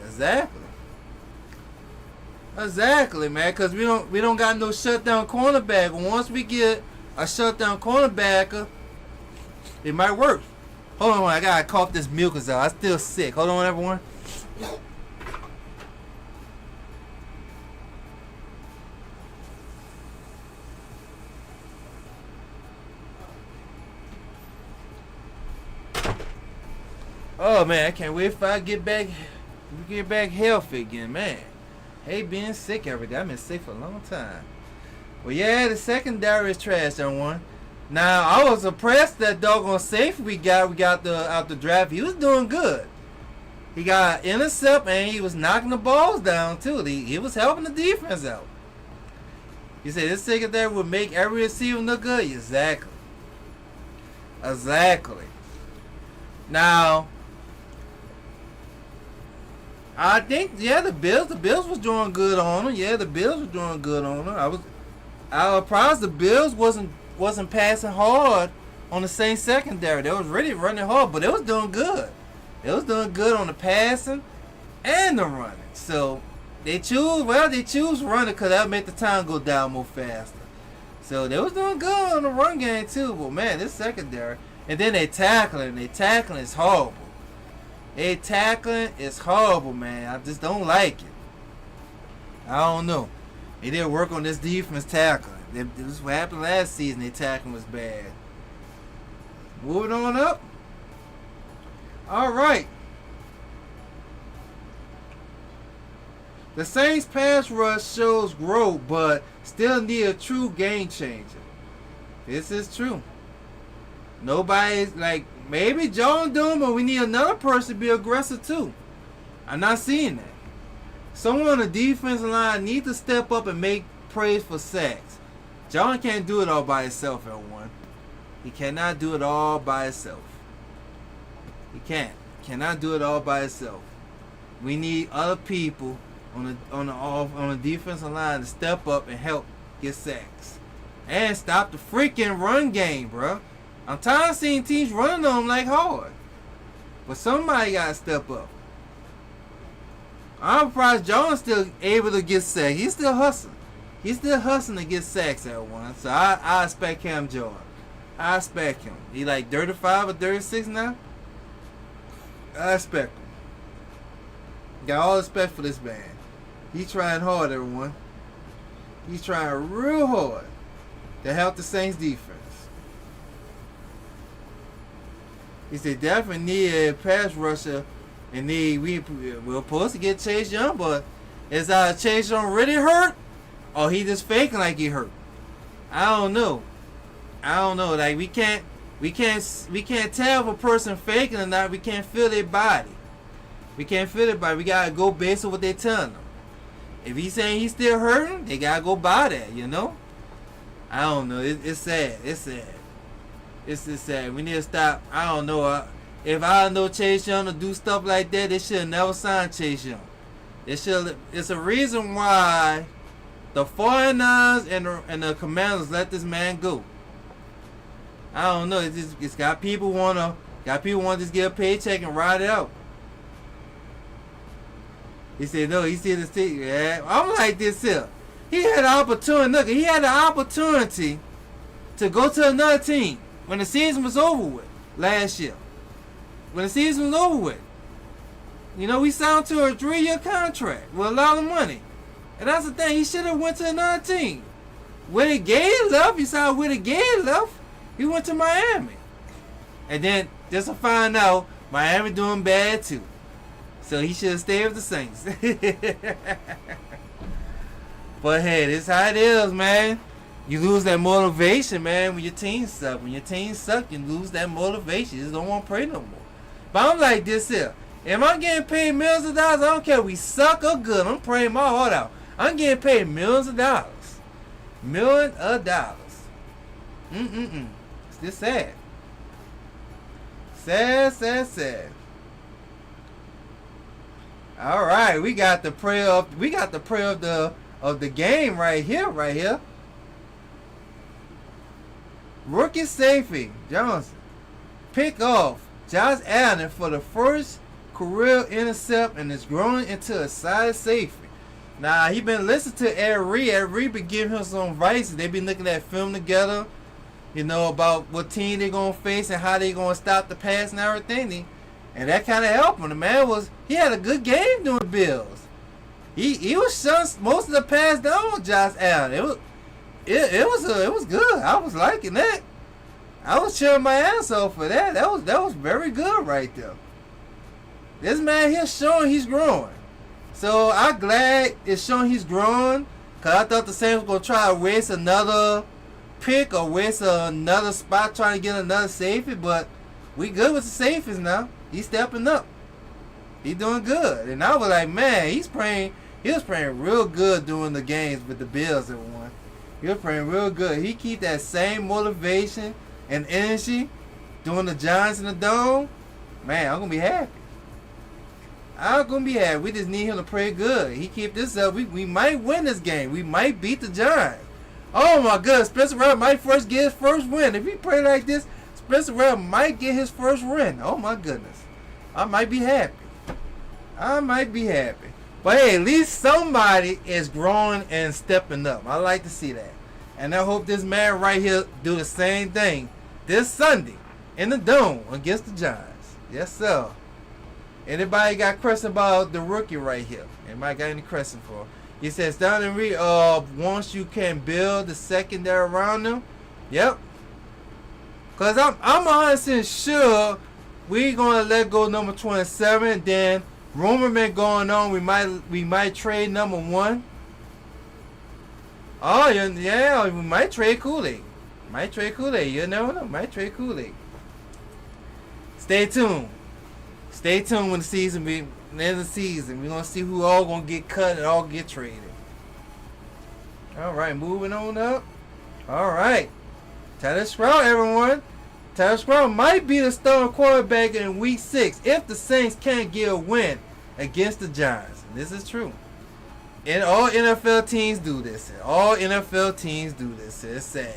Exactly, man. Because we don't got no shutdown cornerback. Once we get a shutdown cornerback, it might work. Hold on, I gotta cough this mucus out. I'm still sick. Hold on, everyone. Oh man, I can't wait if I get back healthy again, man. Hate being sick every day. I've been sick for a long time. Well, yeah, the secondary is trash, everyone. Now, I was impressed that doggone safety we got out the draft. He was doing good. He got intercept and he was knocking the balls down too. He was helping the defense out. You say this secondary would make every receiver look good? Exactly. Now, I think the Bills was doing good on him. I was surprised the Bills wasn't passing hard on the same secondary. They was really running hard, but they was doing good. They was doing good on the passing and the running. So they choose running because that'll make the time go down more faster. So they was doing good on the run game too. But man, this secondary, and then they tackling is horrible. They tackling is horrible, man. I just don't like it. I don't know. They didn't work on this defense tackling. This is what happened last season. Their tackling was bad. Moving on up. All right. The Saints pass rush shows growth, but still need a true game changer. This is true. Nobody's like, maybe John Doom, but we need another person to be aggressive too. I'm not seeing that. Someone on the defensive line needs to step up and make plays for sacks. John can't do it all by himself, everyone. He cannot do it all by himself. He cannot do it all by himself. We need other people on the defensive line to step up and help get sacks and stop the freaking run game, bro. I'm tired of seeing teams running on them like hard. But somebody got to step up. I'm surprised Jones still able to get sacked. He's still hustling. He's still hustling to get sacks at one. So I expect Cam Jordan. I expect him. He like 35 or 36 now. I expect him. Got all respect for this man. He's trying hard, everyone. He's trying real hard to help the Saints defense. He said definitely need a pass rusher, and we're supposed to get Chase Young, but is Chase Young really hurt, or he just faking like he hurt? I don't know. Like we can't tell if a person faking or not. We can't feel their body. We gotta go based on what they're telling them. If he's saying he's still hurting, they gotta go by that. You know. I don't know. It's sad. It's sad. It's just sad. We need to stop. I don't know. If I know Chase Young to do stuff like that, they should never sign Chase Young. It's a reason why the 49ers and the Commanders let this man go. I don't know. It's got people wanna just get a paycheck and ride it out. He said no. He said the yeah. I'm like this here. He had an opportunity. Look, he had the opportunity to go to another team when the season was over with last year. When the season was over with, you know, we signed to a 3-year contract with a lot of money, and that's the thing. He should have went to another team. When the Gay left, he saw where the Gay left. He went to Miami, and then just to find out Miami doing bad too. So he should have stayed with the Saints. But hey, this is how it is, man. You lose that motivation, man, when your team suck. When your team suck, you lose that motivation. You just don't want to pray no more. But I'm like this here. If I'm getting paid millions of dollars, I don't care if we suck or good. I'm praying my heart out. I'm getting paid millions of dollars. Millions of dollars. It's just sad. Sad. All right, we got the prayer of the game right here. Rookie safety Johnson pick off Josh Allen for the first career intercept and is growing into a side safety. Now he been listening to Ed Reed. Ed Reed been giving him some advice. They been looking at film together, you know, about what team they gonna face and how they gonna stop the pass and everything. And that kind of helped him. The man he had a good game doing Bills. He was shut most of the pass down with Josh Allen. It was good. I was liking that. I was cheering my ass off for that. That was very good right there. This man here showing he's growing. So I'm glad it's showing he's growing. Cause I thought the Saints was gonna try to waste another pick or waste another spot trying to get another safety, but we good with the safeties now. He's stepping up. He's doing good. And I was like, man, he was playing real good during the games with the Bills and won. He was playing real good. He keep that same motivation and energy doing the Giants in the Dome. Man, I'm gonna be happy. We just need him to play good. He keep this up. We might win this game. We might beat the Giants. Oh my goodness, Spencer Rattler might get his first win. If he play like this, Spencer Rattler might get his first win. Oh my goodness. I might be happy. But hey, at least somebody is growing and stepping up. I like to see that. And I hope this man right here do the same thing this Sunday in the Dome against the Giants. Yes, sir. Anybody got question about the rookie right here? Anybody got any question for him? He says, Donnie Reed, once you can build the secondary around them. Yep. Because I'm 100% sure we're going to let go number 27. Then rumor been going on. We might trade number 1. Oh, yeah, we might trade Kool-Aid. You never know. Might trade Kool-Aid. Stay tuned. When the season be end of the season. We're going to see who all going to get cut and all get traded. All right, moving on up. All right. Tyler Sprout, everyone. Tyler Sprout might be the starting quarterback in Week 6 if the Saints can't get a win against the Giants. And this is true. And all NFL teams do this. It's sad.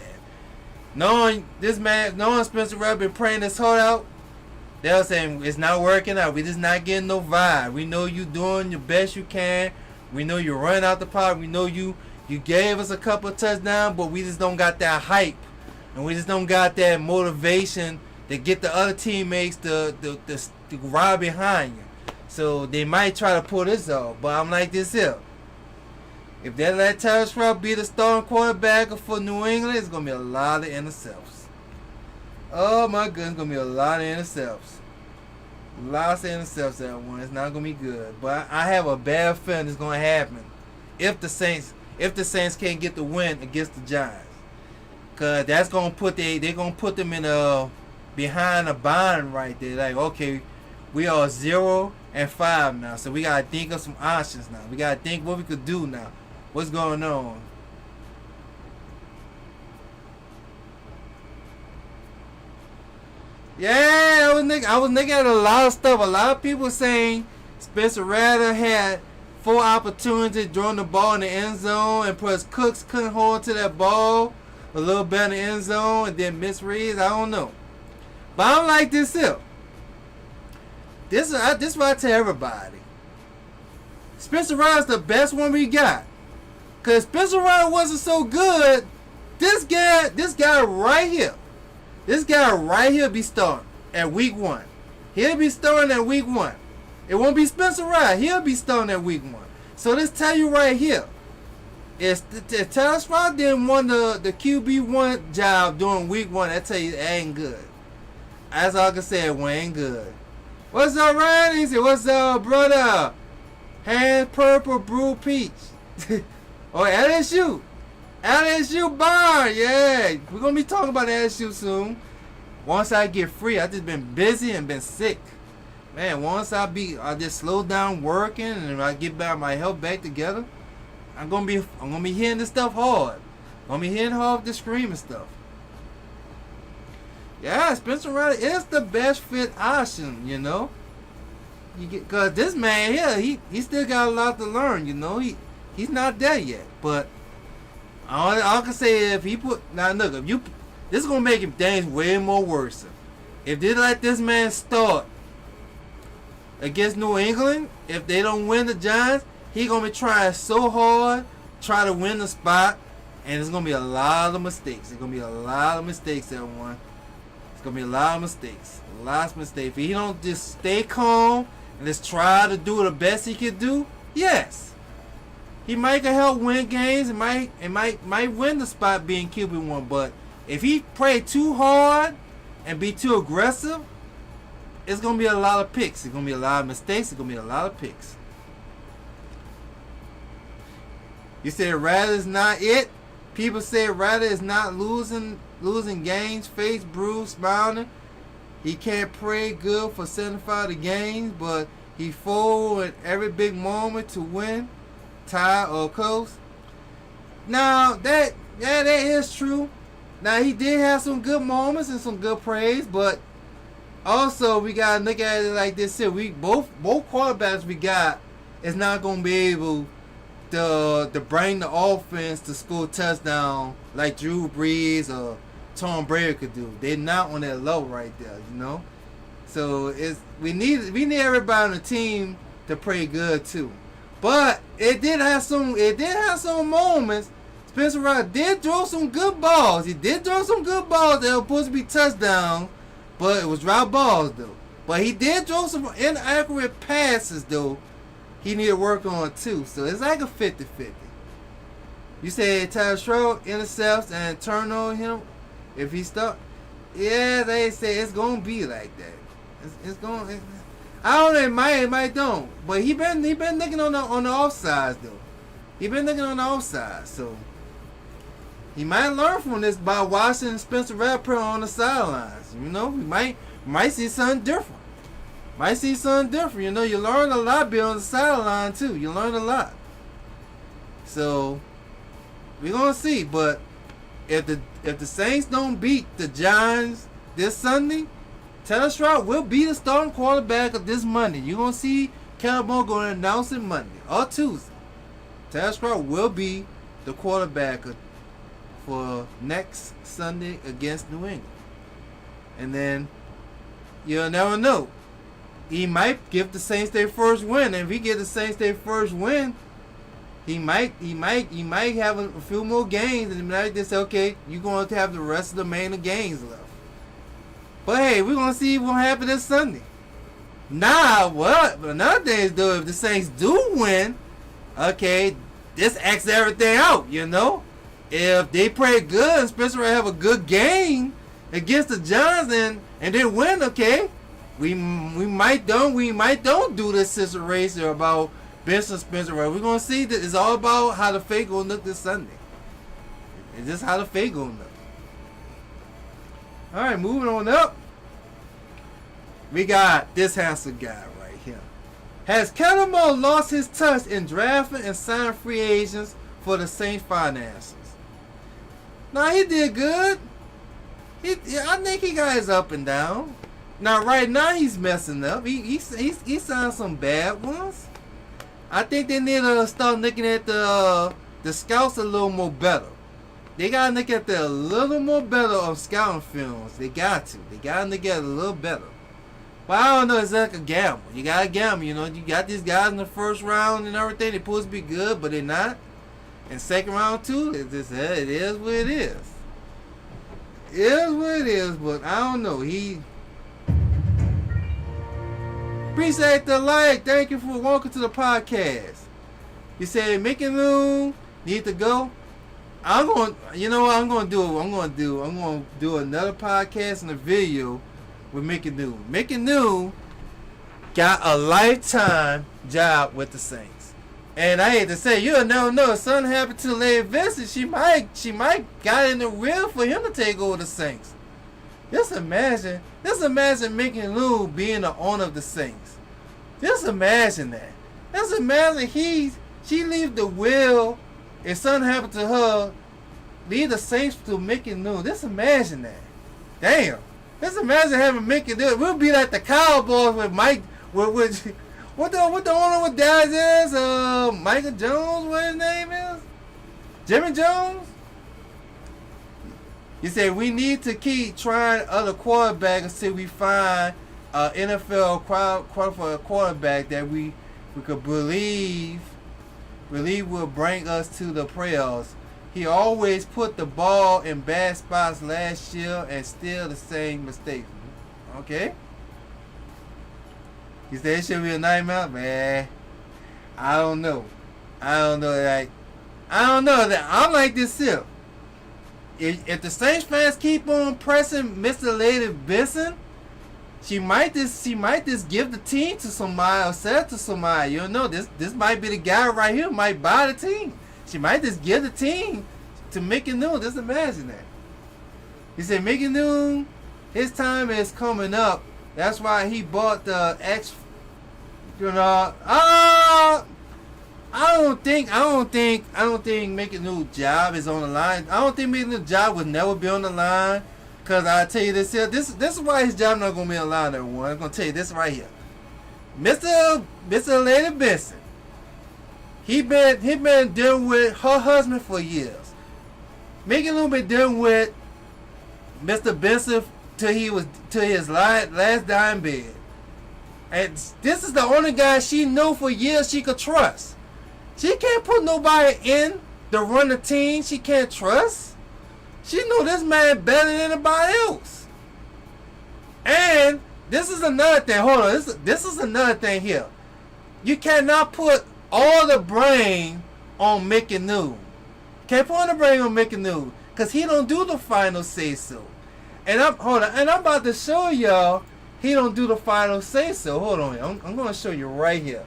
Knowing Spencer Rattler been praying this heart out, they're saying it's not working out. We just not getting no vibe. We know you doing your best you can. We know you're running out the park. We know you You gave us a couple of touchdowns, but we just don't got that hype, and we just don't got that motivation to get the other teammates to ride behind you. So they might try to pull this off, but I'm like this here. If they let Tyler Sprout be the starting quarterback for New England, it's gonna be a lot of intercepts. Oh my goodness, it's gonna be a lot of intercepts. Lots of intercepts that one. It's not gonna be good. But I have a bad feeling it's gonna happen if the Saints can't get the win against the Giants. Cause that's gonna put they're gonna put them in a behind a bind right there. Like, okay, we are 0-5 now, so we gotta think of some options now. We gotta think what we could do now. What's going on? Yeah, I was looking at a lot of stuff. A lot of people saying Spencer Rattler had 4 opportunities throwing the ball in the end zone, and plus Cooks couldn't hold to that ball a little bit in the end zone, and then misreads. I don't know, but I don't like this here. This is what I tell everybody. Spencer Rattler's the best one we got. Cause Spencer Rattler wasn't so good. This guy right here. This guy right here be starting at week 1. He'll be starting at week 1. It won't be Spencer Rattler. He'll be starting at week 1. So let's tell you right here. If Tyler Sprout didn't win the QB1 job during week 1, I tell you it ain't good. That's all I can say. It ain't good. What's up, Ryan? He said, what's up, brother? Hand purple, brew peach. Oh, LSU. LSU bar. Yeah. We're going to be talking about LSU soon. Once I get free, I just been busy and been sick. Man, once I just slow down working and I get back my health back together, I'm gonna be hitting this stuff hard. I'm gonna be hitting hard the screaming stuff. Yeah, Spencer Rattler is the best fit option, you know. Cause this man here, he still got a lot to learn, you know. He's not there yet, but all I can say if he this is gonna make him things way more worse. If they let this man start against New England, if they don't win the Giants, he gonna be trying so hard, try to win the spot, and it's gonna be a lot of mistakes. It's gonna be a lot of mistakes, everyone. It's gonna be a lot of mistakes. Lots of mistakes. If he don't just stay calm and just try to do the best he can do, yes. He might can help win games and might win the spot being QB1, but if he play too hard and be too aggressive, it's gonna be a lot of picks. It's gonna be a lot of mistakes. It's gonna be a lot of picks. You say Rattler is not it. People say Rattler is not losing games. Face bruised, smiling. He can't play good for 75 of games, but he fold at every big moment to win, tie or close. Now that is true. Now he did have some good moments and some good praise, but also we gotta look at it like this here. We both quarterbacks we got is not gonna be able to bring the offense to score touchdown like Drew Brees or Tom Brady could do. They're not on that level right there, you know. So we need everybody on the team to play good too. But it did have some moments. Spencer Rattler did throw some good balls. He did throw some good balls that were supposed to be touchdowns, but it was drop balls though. But he did throw some inaccurate passes though. He need to work on too. So it's like a 50-50. You say Tyler Sprout intercepts and turn on him if he start. Yeah, they say it's gonna be like that. It's going. I don't know. It might don't. But he been looking on the offsides though. He been looking on the offsides. So he might learn from this by watching Spencer Rattler on the sidelines. You know, we might see something different. Might see something different. You know, you learn a lot being on the sideline too. You learn a lot. So we're gonna see. But if the Saints don't beat the Giants this Sunday, Tyler Sprout will be the starting quarterback of this Monday. You're gonna see Kellen Moore going to announce it Monday or Tuesday. Tyler Sprout will be the quarterback for next Sunday against New England. And then you'll never know. He might give the Saints their first win. And if he gives the Saints their first win, He might have a few more games, and might just say, okay, you're going to have the rest of the main games left. But hey, we're gonna see what happens this Sunday. Nah, what? But another thing is, though, if the Saints do win, okay, this X everything out. You know, if they play good, and Spencer have a good game against the Giants and they win, okay, we might don't do this sister race about Benson Spencer. We're gonna see that it's all about how the fate gonna look this Sunday. It's just how the fate gonna look. All right, moving on up. We got this handsome guy right here. Has Kellen Moore lost his touch in drafting and signing free agents for the Saints finances? Nah, he did good. I think he got his up and down. Now, right now he's messing up. He signed some bad ones. I think they need to start looking at the scouts a little more better. They gotta look at a little more better of scouting films. They got to. They gotta look at it a little better. But I don't know. It's like a gamble. You gotta gamble. You know, you got these guys in the first round and everything. They're supposed to be good, but they're not. And second round too. It is what it is. It is what it is. But I don't know. Appreciate the like. Thank you for welcome to the podcast. You said Mickey Moon need to go. I'm going to do another podcast and a video with Mickey New. Mickey New got a lifetime job with the Saints. And I hate to say, you'll never know if something happened to Lady Vincent, she might got in the real for him to take over the Saints. Just imagine Mickey New being the owner of the Saints. Just imagine that. Just imagine she leave the will. If something happened to her, leave the Saints to Mickey New. Just imagine that. Damn. Just imagine having Mickey do it. We'll be like the Cowboys with Mike. What the owner with Dallas is? Michael Jones. What his name is? Jimmy Jones. You say we need to keep trying other quarterbacks until we find NFL qualified quarterback that we could believe will bring us to the playoffs. He always put the ball in bad spots last year and still the same mistakes. Okay? You say it should be a nightmare? Man, I don't know. Like, I don't know that. I'm like this here. If the Saints fans keep on pressing Mr. Lady Benson, she might just give the team to somebody or sell it to somebody. You know, this might be the guy right here who might buy the team. She might just give the team to Mickey Noon. Just imagine that. He said Mickey Noon, his time is coming up. That's why he bought the X. You know, I don't think Mickey Noon's job is on the line. I don't think Mickey Noon's job would never be on the line. Cause I tell you this here, this is why his job not gonna be allowed, everyone. I'm gonna tell you this right here. Mr. Lady Benson. He been dealing with her husband for years. Mickey Lou been dealing with Mr. Benson till his last dying bed. And this is the only guy she knew for years she could trust. She can't put nobody in to run the team she can't trust. She knew this man better than anybody else. And this is another thing. Hold on. This is another thing here. You cannot put all the blame on Mickey New. Can't put all the blame on Mickey New. Because he don't do the final say so. And I'm about to show y'all he don't do the final say so. Hold on. I'm going to show you right here.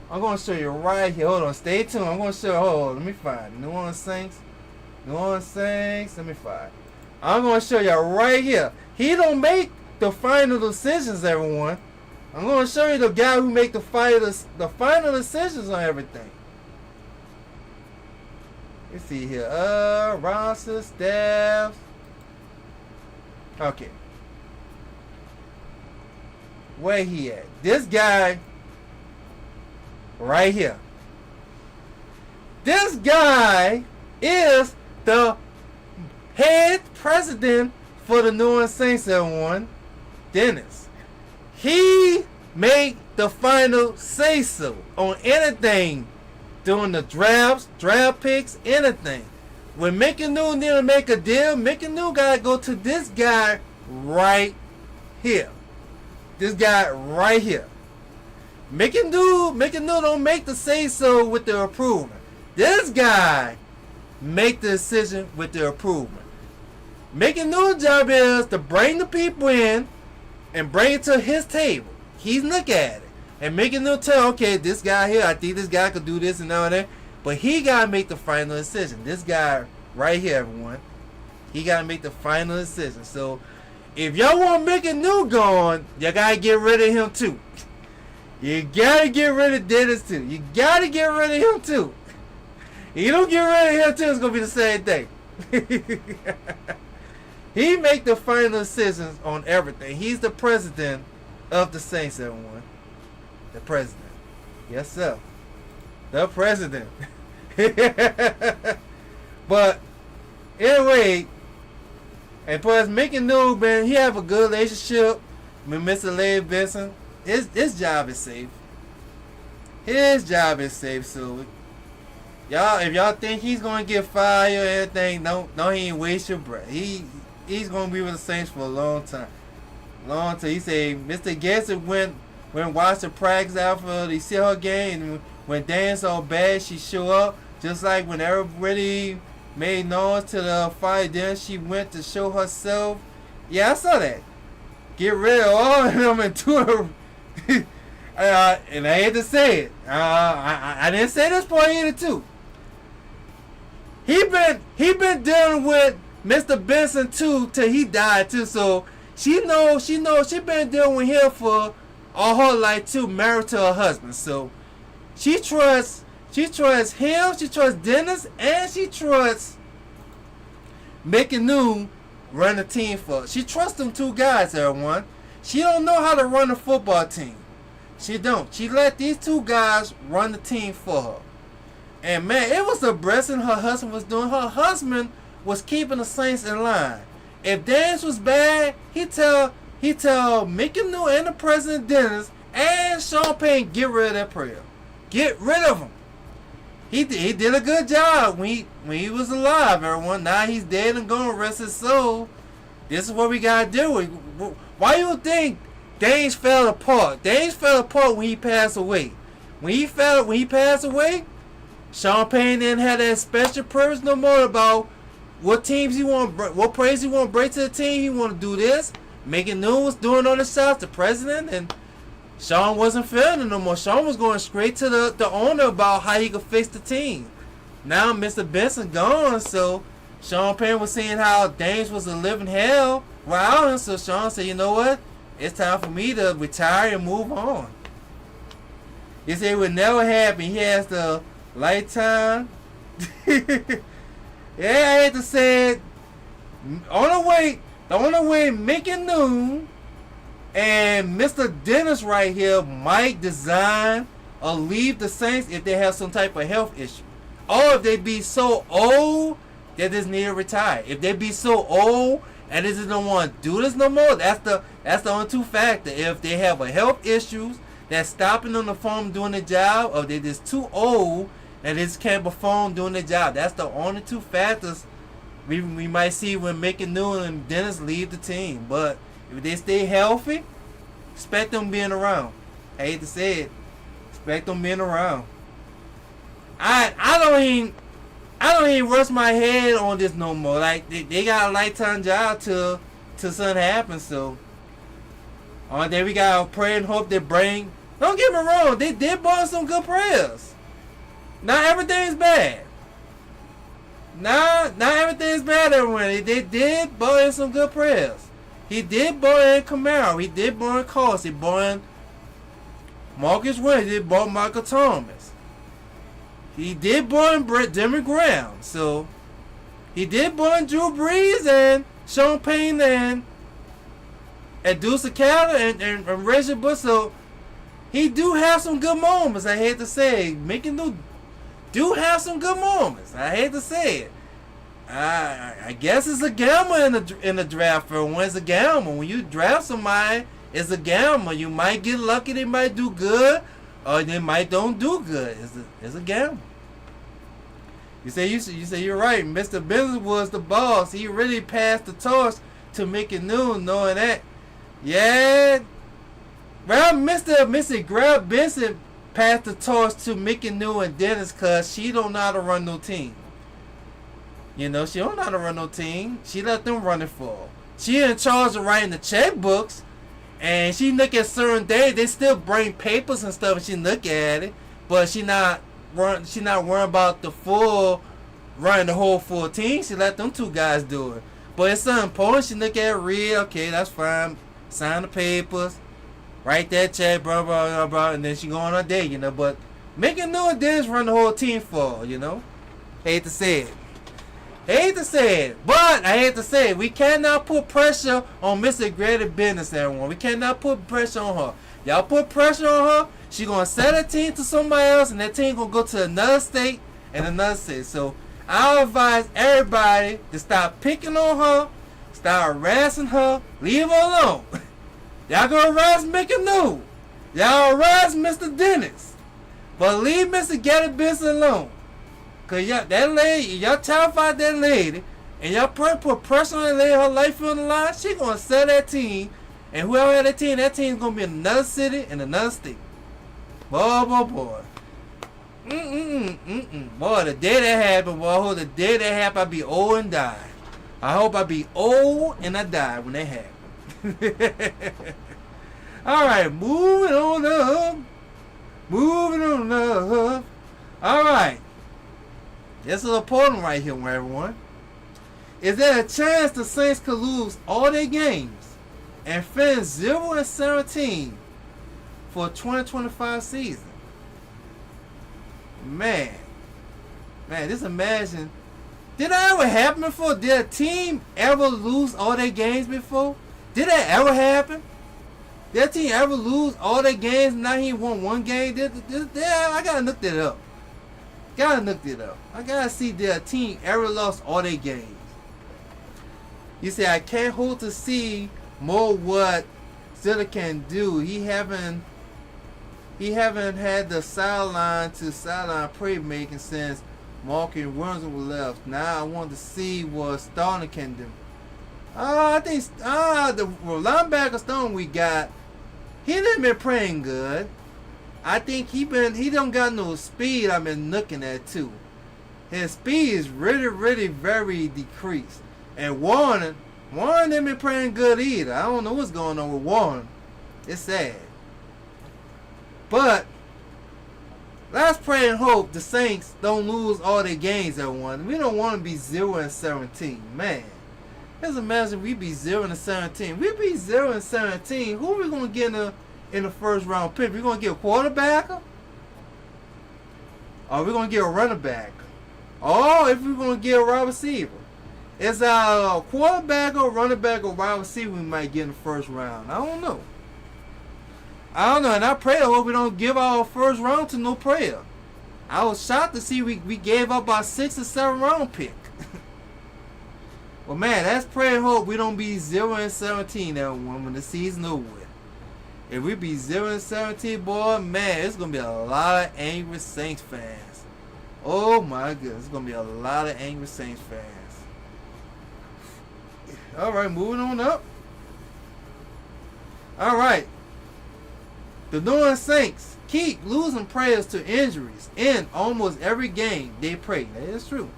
Hold on. Stay tuned. I'm going to show you. Hold on. Let me find New Orleans Saints. Let me find. I'm going to show you right here. He don't make the final decisions, everyone. I'm going to show you the guy who make the final decisions on everything. Let's see here. Roster, staff. Okay. Where he at? This guy right here. This guy is the head president for the New Orleans Saints, everyone. Dennis. He made the final say so on anything doing the draft picks, anything. When Mickey New need to make a deal, Mickey New gotta go to this guy right here. This guy right here. Mickey New don't make the say so with the approval. This guy make the decision with the approval. Mickey New's job is to bring the people in and bring it to his table. He's look at it. And Mickey New tell, okay, this guy here, I think this guy could do this and all that. But he gotta make the final decision. This guy right here, everyone. He gotta make the final decision. So if y'all want Mickey New gone, you gotta get rid of him too. You gotta get rid of Dennis too. You gotta get rid of him too. If you don't get rid of him too, it's gonna be the same thing. He make the final decisions on everything. He's the president of the Saints, everyone. The president. Yes, sir. The president. But anyway, and plus Mickey New, man, he have a good relationship with Mr. Larry Benson. His job is safe. His job is safe. So y'all, if y'all think he's gonna get fired or anything, don't he ain't waste your breath. He's gonna be with the Saints for a long time. Long time. He say Mr. Getsy went watch the practice out for the Seahawks game, and when Dan so bad she show up. Just like when everybody made noise to the fight, then she went to show herself. Yeah, I saw that. Get rid of all of them and do it. And I hate to say it. I didn't say this part either too. He been dealing with Mr. Benson too till he died too. So she been dealing with him for all her life too, married to her husband. So she trusts him, she trusts Dennis, and she trusts Mickey New run the team for her. She trusts them two guys, everyone. She don't know how to run a football team. She don't. She let these two guys run the team for her. And man, it was a blessing her husband was doing. Her husband was keeping the Saints in line. If Dennis was bad, he tell Mickey New and the president Dennis and Sean Payne, get rid of that prayer. Get rid of him. He did a good job when he was alive, everyone. Now he's dead and gone, rest his soul. This is what we gotta do. Why you think Danes fell apart? Danes fell apart when he passed away. When he passed away, Sean Payne didn't have that special purpose no more about what teams he want, what praise he want to bring to the team. He want to do this. Making news, doing on the shots, the president, and Sean wasn't feeling it no more. Sean was going straight to the owner about how he could fix the team. Now Mr. Benson gone, so Sean Payne was saying how Dames was a living hell without him. So Sean said, you know what? It's time for me to retire and move on. He said it would never happen. He has the lifetime. Yeah, I hate to say it. The only way Mickey New and Mr. Dennis right here might design or leave the Saints if they have some type of health issue. Or if they be so old that they need to retire. If they be so old and they just don't want to do this no more, that's the only two factors. If they have a health issues that's stopping them from doing the job, or they just too old and they just can't perform doing the job. That's the only two factors we might see when Mickey New and Dennis leave the team. But if they stay healthy, expect them being around. I hate to say it, expect them being around. I don't even rush my head on this no more. Like they got a lifetime job till something happens. So on there we gotta pray and hope they bring. Don't get me wrong, they did borrow some good prayers. Not everything's bad. Not everything's bad everyone. They did borrow some good prayers. He did borrow in Camaro. He did borrow in Cost. He borrowed Marcus Williams. He did borrow Michael Thomas. He did borrow Jimmy Graham. So he did borrow Drew Brees and Sean Payne and Deuce Calder and Reggie Bush. So he do have some good moments. I hate to say, Mickey New do have some good moments. I hate to say it. I guess it's a gamble in the draft. For one, it's a gamble. When you draft somebody, it's a gamble. You might get lucky; they might do good, or they might don't do good. It's a gamble. You say you're right. Mr. Business was the boss. He really passed the torch to Mickey Noon, knowing that. Yeah. Well, Mr. Grab Benson passed the torch to Mickey New and Dennis because she don't know how to run no team. You know, she don't know how to run no team. She let them run it for her. She in charge of writing the checkbooks, and she look at certain days. They still bring papers and stuff, and she look at it, but she not worrying about the full running the whole full team. She let them two guys do it. But it's something important. She look at it, read, okay, that's fine. Sign the papers, write that check, blah blah blah blah, and then she go on her day, you know. But Mickey New and Dennis run the whole team for her, you know. Hate to say it. But I hate to say it. We cannot put pressure on Mr. Grady Business, everyone. We cannot put pressure on her. Y'all put pressure on her, she gonna sell that team to somebody else, and that team gonna go to another state and another state. So I advise everybody to stop picking on her, stop harassing her, leave her alone. Y'all gonna harass Mickey New. Y'all harass Mr. Dennis. But leave Mr. Grady Business alone. Cause that lady, y'all terrified that lady, and y'all put pressure on that lady, her life on the line, she gonna sell that team, and whoever had that team's gonna be in another city and another state. Boy. Boy, the day that happened, boy, I hope the day that happened I be old and die. I hope I be old and I die when that happen. Alright, moving on up. Alright. This is important right here, everyone. Is there a chance the Saints could lose all their games and finish 0-17 for 2025 season? Man, just imagine. Did that ever happen before? Did a team ever lose all their games before? Did that ever happen? Did a team ever lose all their games and now he won one game? I gotta look that up. I gotta see did a team ever lost all their games. You say I can't hold to see more what Zilla can do. He haven't had the sideline to sideline playmaking since Marcus Williams was left. Now I want to see what Starling can do. I think the linebacker Stone we got, he done been playing good. I think he don't got no speed. I've been looking at too. His speed is really very decreased. And Warren ain't been playing good either. I don't know what's going on with Warren. It's sad. But let's pray and hope the Saints don't lose all their games at one. We don't want to be 0-17, man. Just imagine we be 0-17. We be 0-17. Who are we gonna get in the first round pick? We gonna get a quarterback? Or we gonna get a running back? Or if we're gonna get a wide receiver? It's a quarterback or running back or wide receiver we might get in the first round. I don't know. And I pray I hope we don't give our first round to no player. I was shocked to see we gave up our 6th or 7th round pick. Well, man, that's pray and hope we don't be 0-17 everyone when the season over with. If we be 0-17, boy, man, it's gonna be a lot of angry Saints fans. Oh my goodness, it's gonna be a lot of angry Saints fans. Alright, moving on up. Alright. The New Orleans Saints keep losing players to injuries in almost every game they play. That is true.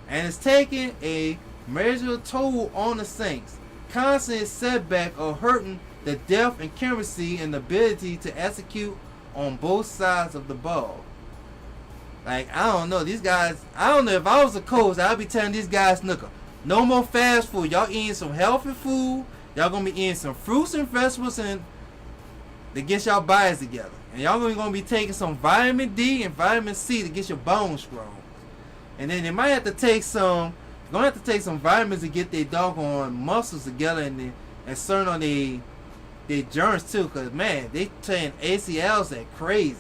And it's taking a major toll on the Saints. Constant setback are hurting the depth and chemistry and ability to execute on both sides of the ball. Like, I don't know. These guys, I don't know. If I was a coach, I'd be telling these guys, look, no more fast food. Y'all eating some healthy food. Y'all going to be eating some fruits and vegetables and to get y'all bodies together. And y'all going to be taking some vitamin D and vitamin C to get your bones strong. And then they might have to take some, going to have to take some vitamins to get their doggone muscles together and certain on their joints too. Because, man, they tearing ACLs like crazy.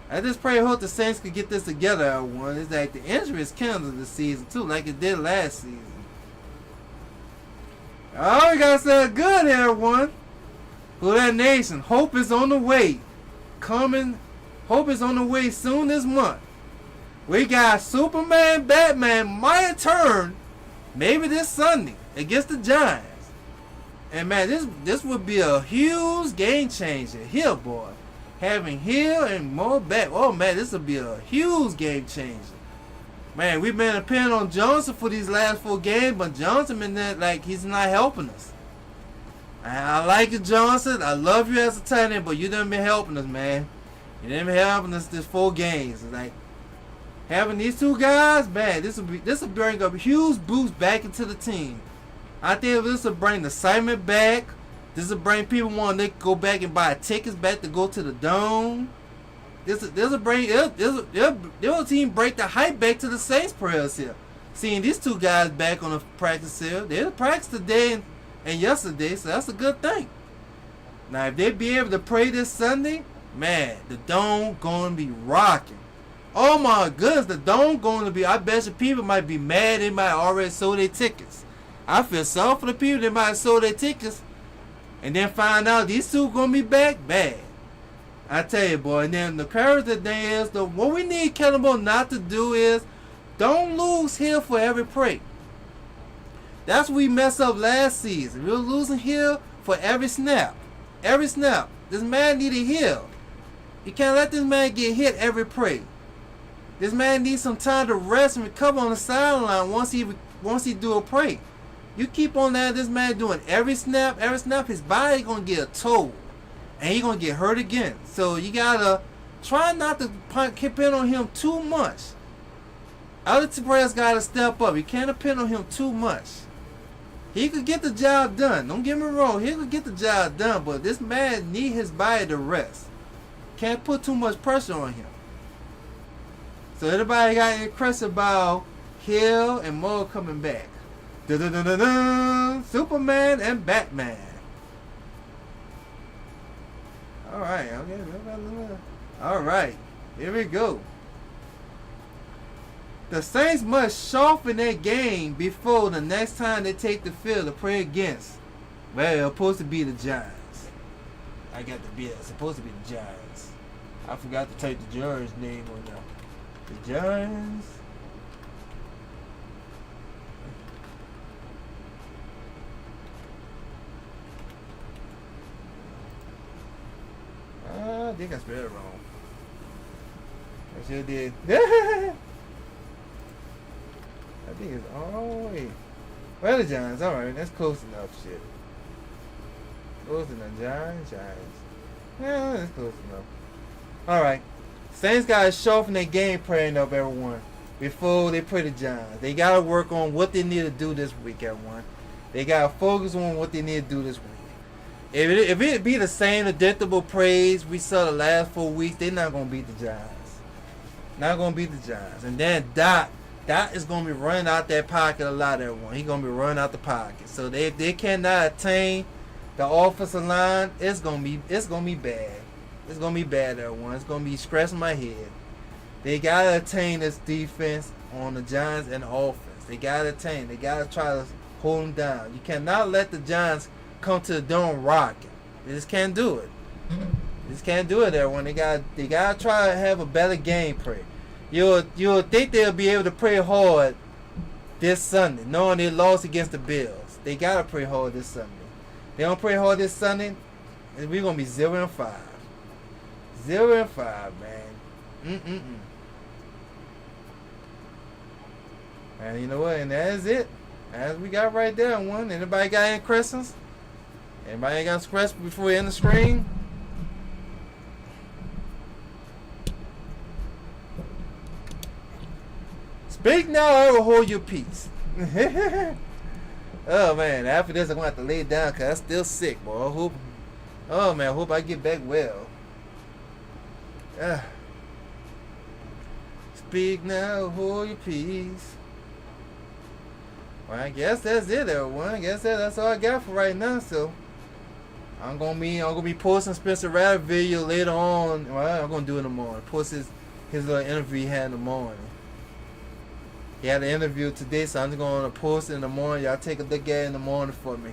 I just pray and hope the Saints could get this together, everyone. It's like the injury is killing this season too, like it did last season. Oh, we got something good here, everyone. For that nation, hope is on the way. Hope is on the way soon this month. We got Superman, Batman might turn maybe this Sunday against the Giants. And man, this would be a huge game changer here, boy. Having Hill and more back. Oh man, this would be a huge game changer. Man, we've been depending on Johnson for these last 4 games, but Johnson been there, like, he's not helping us. I like you, Johnson. I love you as a tight end, but you done been helping us, man. You done been helping us this 4 games. Like, having these 2 guys, man, this will bring a huge boost back into the team. I think this will bring the excitement back. This will bring people wanting to go back and buy tickets back to go to the Dome. This will bring the team break the hype back to the Saints prayers here. Seeing these 2 guys back on the practice field. They practiced today and yesterday, so that's a good thing. Now, if they be able to pray this Sunday, man, the Dome going to be rocking. Oh my goodness, the Dome going to be, I bet you people might be mad they might already sold their tickets. I feel sorry for the people that might have sold their tickets and then find out these 2 going to be back bad. I tell you, boy. And then the character thing is, what we need Kellen Moore not to do is don't lose Hill for every play. That's what we messed up last season. We were losing Hill for every snap. Every snap. This man needed Hill. You can't let this man get hit every play. This man needs some time to rest and recover on the sideline once he do a play. You keep on that, this man doing every snap, his body gonna get a toll. And he gonna get hurt again. So you gotta try not to depend on him too much. Other players gotta step up. You can't depend on him too much. He could get the job done. Don't get me wrong. He could get the job done. But this man need his body to rest. Can't put too much pressure on him. So everybody got any question about Hill and Moore coming back. Da-da-da-da-da, Superman and Batman. Alright, okay. Alright, here we go. The Saints must sharpen their game before the next time they take the field to play against. Well, it's supposed to be the Giants. I got the beat. It's supposed to be the Giants. I forgot to take the Giants' name on there. The Giants. I think I spelled it wrong. I sure did. I think it's all the way. Well, the Giants. Alright, that's close enough. Shit. Close enough. Giants. Yeah, that's close enough. Alright. Saints got to sharpen their game plan up, everyone, before they play the Giants. They got to work on what they need to do this week, everyone. They got to focus on what they need to do this week. If it be the same predictable praise we saw the last 4 weeks, they're not going to beat the Giants. Not going to beat the Giants. And then Dot is going to be running out that pocket a lot, everyone. He's going to be running out the pocket. So if they cannot attain the offensive line, it's going to be bad. It's going to be bad, everyone. It's going to be scratching my head. They got to attain this defense on the Giants and the offense. They got to attain. They got to try to hold them down. You cannot let the Giants come to the Dome rocking. They just can't do it. They just can't do it, everyone. They got to try to have a better game plan. You'll think they'll be able to pray hard this Sunday, knowing they lost against the Bills. They got to pray hard this Sunday. They don't pray hard this Sunday, and we're going to be 0-5. 0-5, man. And you know what? And that is it. As we got right there, one. Anybody got any questions? Anybody got some questions before we end the screen? Speak now or hold your peace. Oh man, after this I'm gonna have to lay down because I'm still sick, boy. I hope I get back well. Speak now or hold your peace. Well, I guess that's it, everyone. I guess that's all I got for right now. So I'm gonna be posting Spencer Rattler video later on. Well, I'm gonna do it in the morning. Post his little interview he had in the morning. He had an interview today, so I'm just gonna post it in the morning. Y'all take a look at it in the morning for me.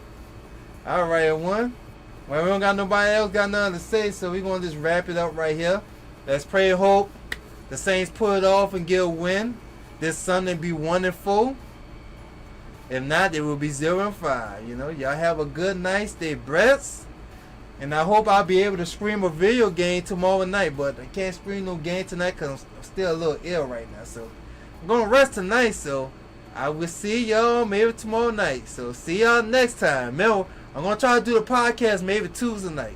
All right, everyone. Well, we don't got nobody else got nothing to say, so we're gonna just wrap it up right here. Let's pray and hope the Saints pull it off and get a win this Sunday, be 1-4. If not, they will be 0-5. You know, y'all have a good night. Stay blessed. And I hope I'll be able to stream a video game tomorrow night. But I can't stream no game tonight because I'm still a little ill right now. So I'm going to rest tonight. So I will see y'all maybe tomorrow night. So see y'all next time. Remember, I'm going to try to do the podcast maybe Tuesday night.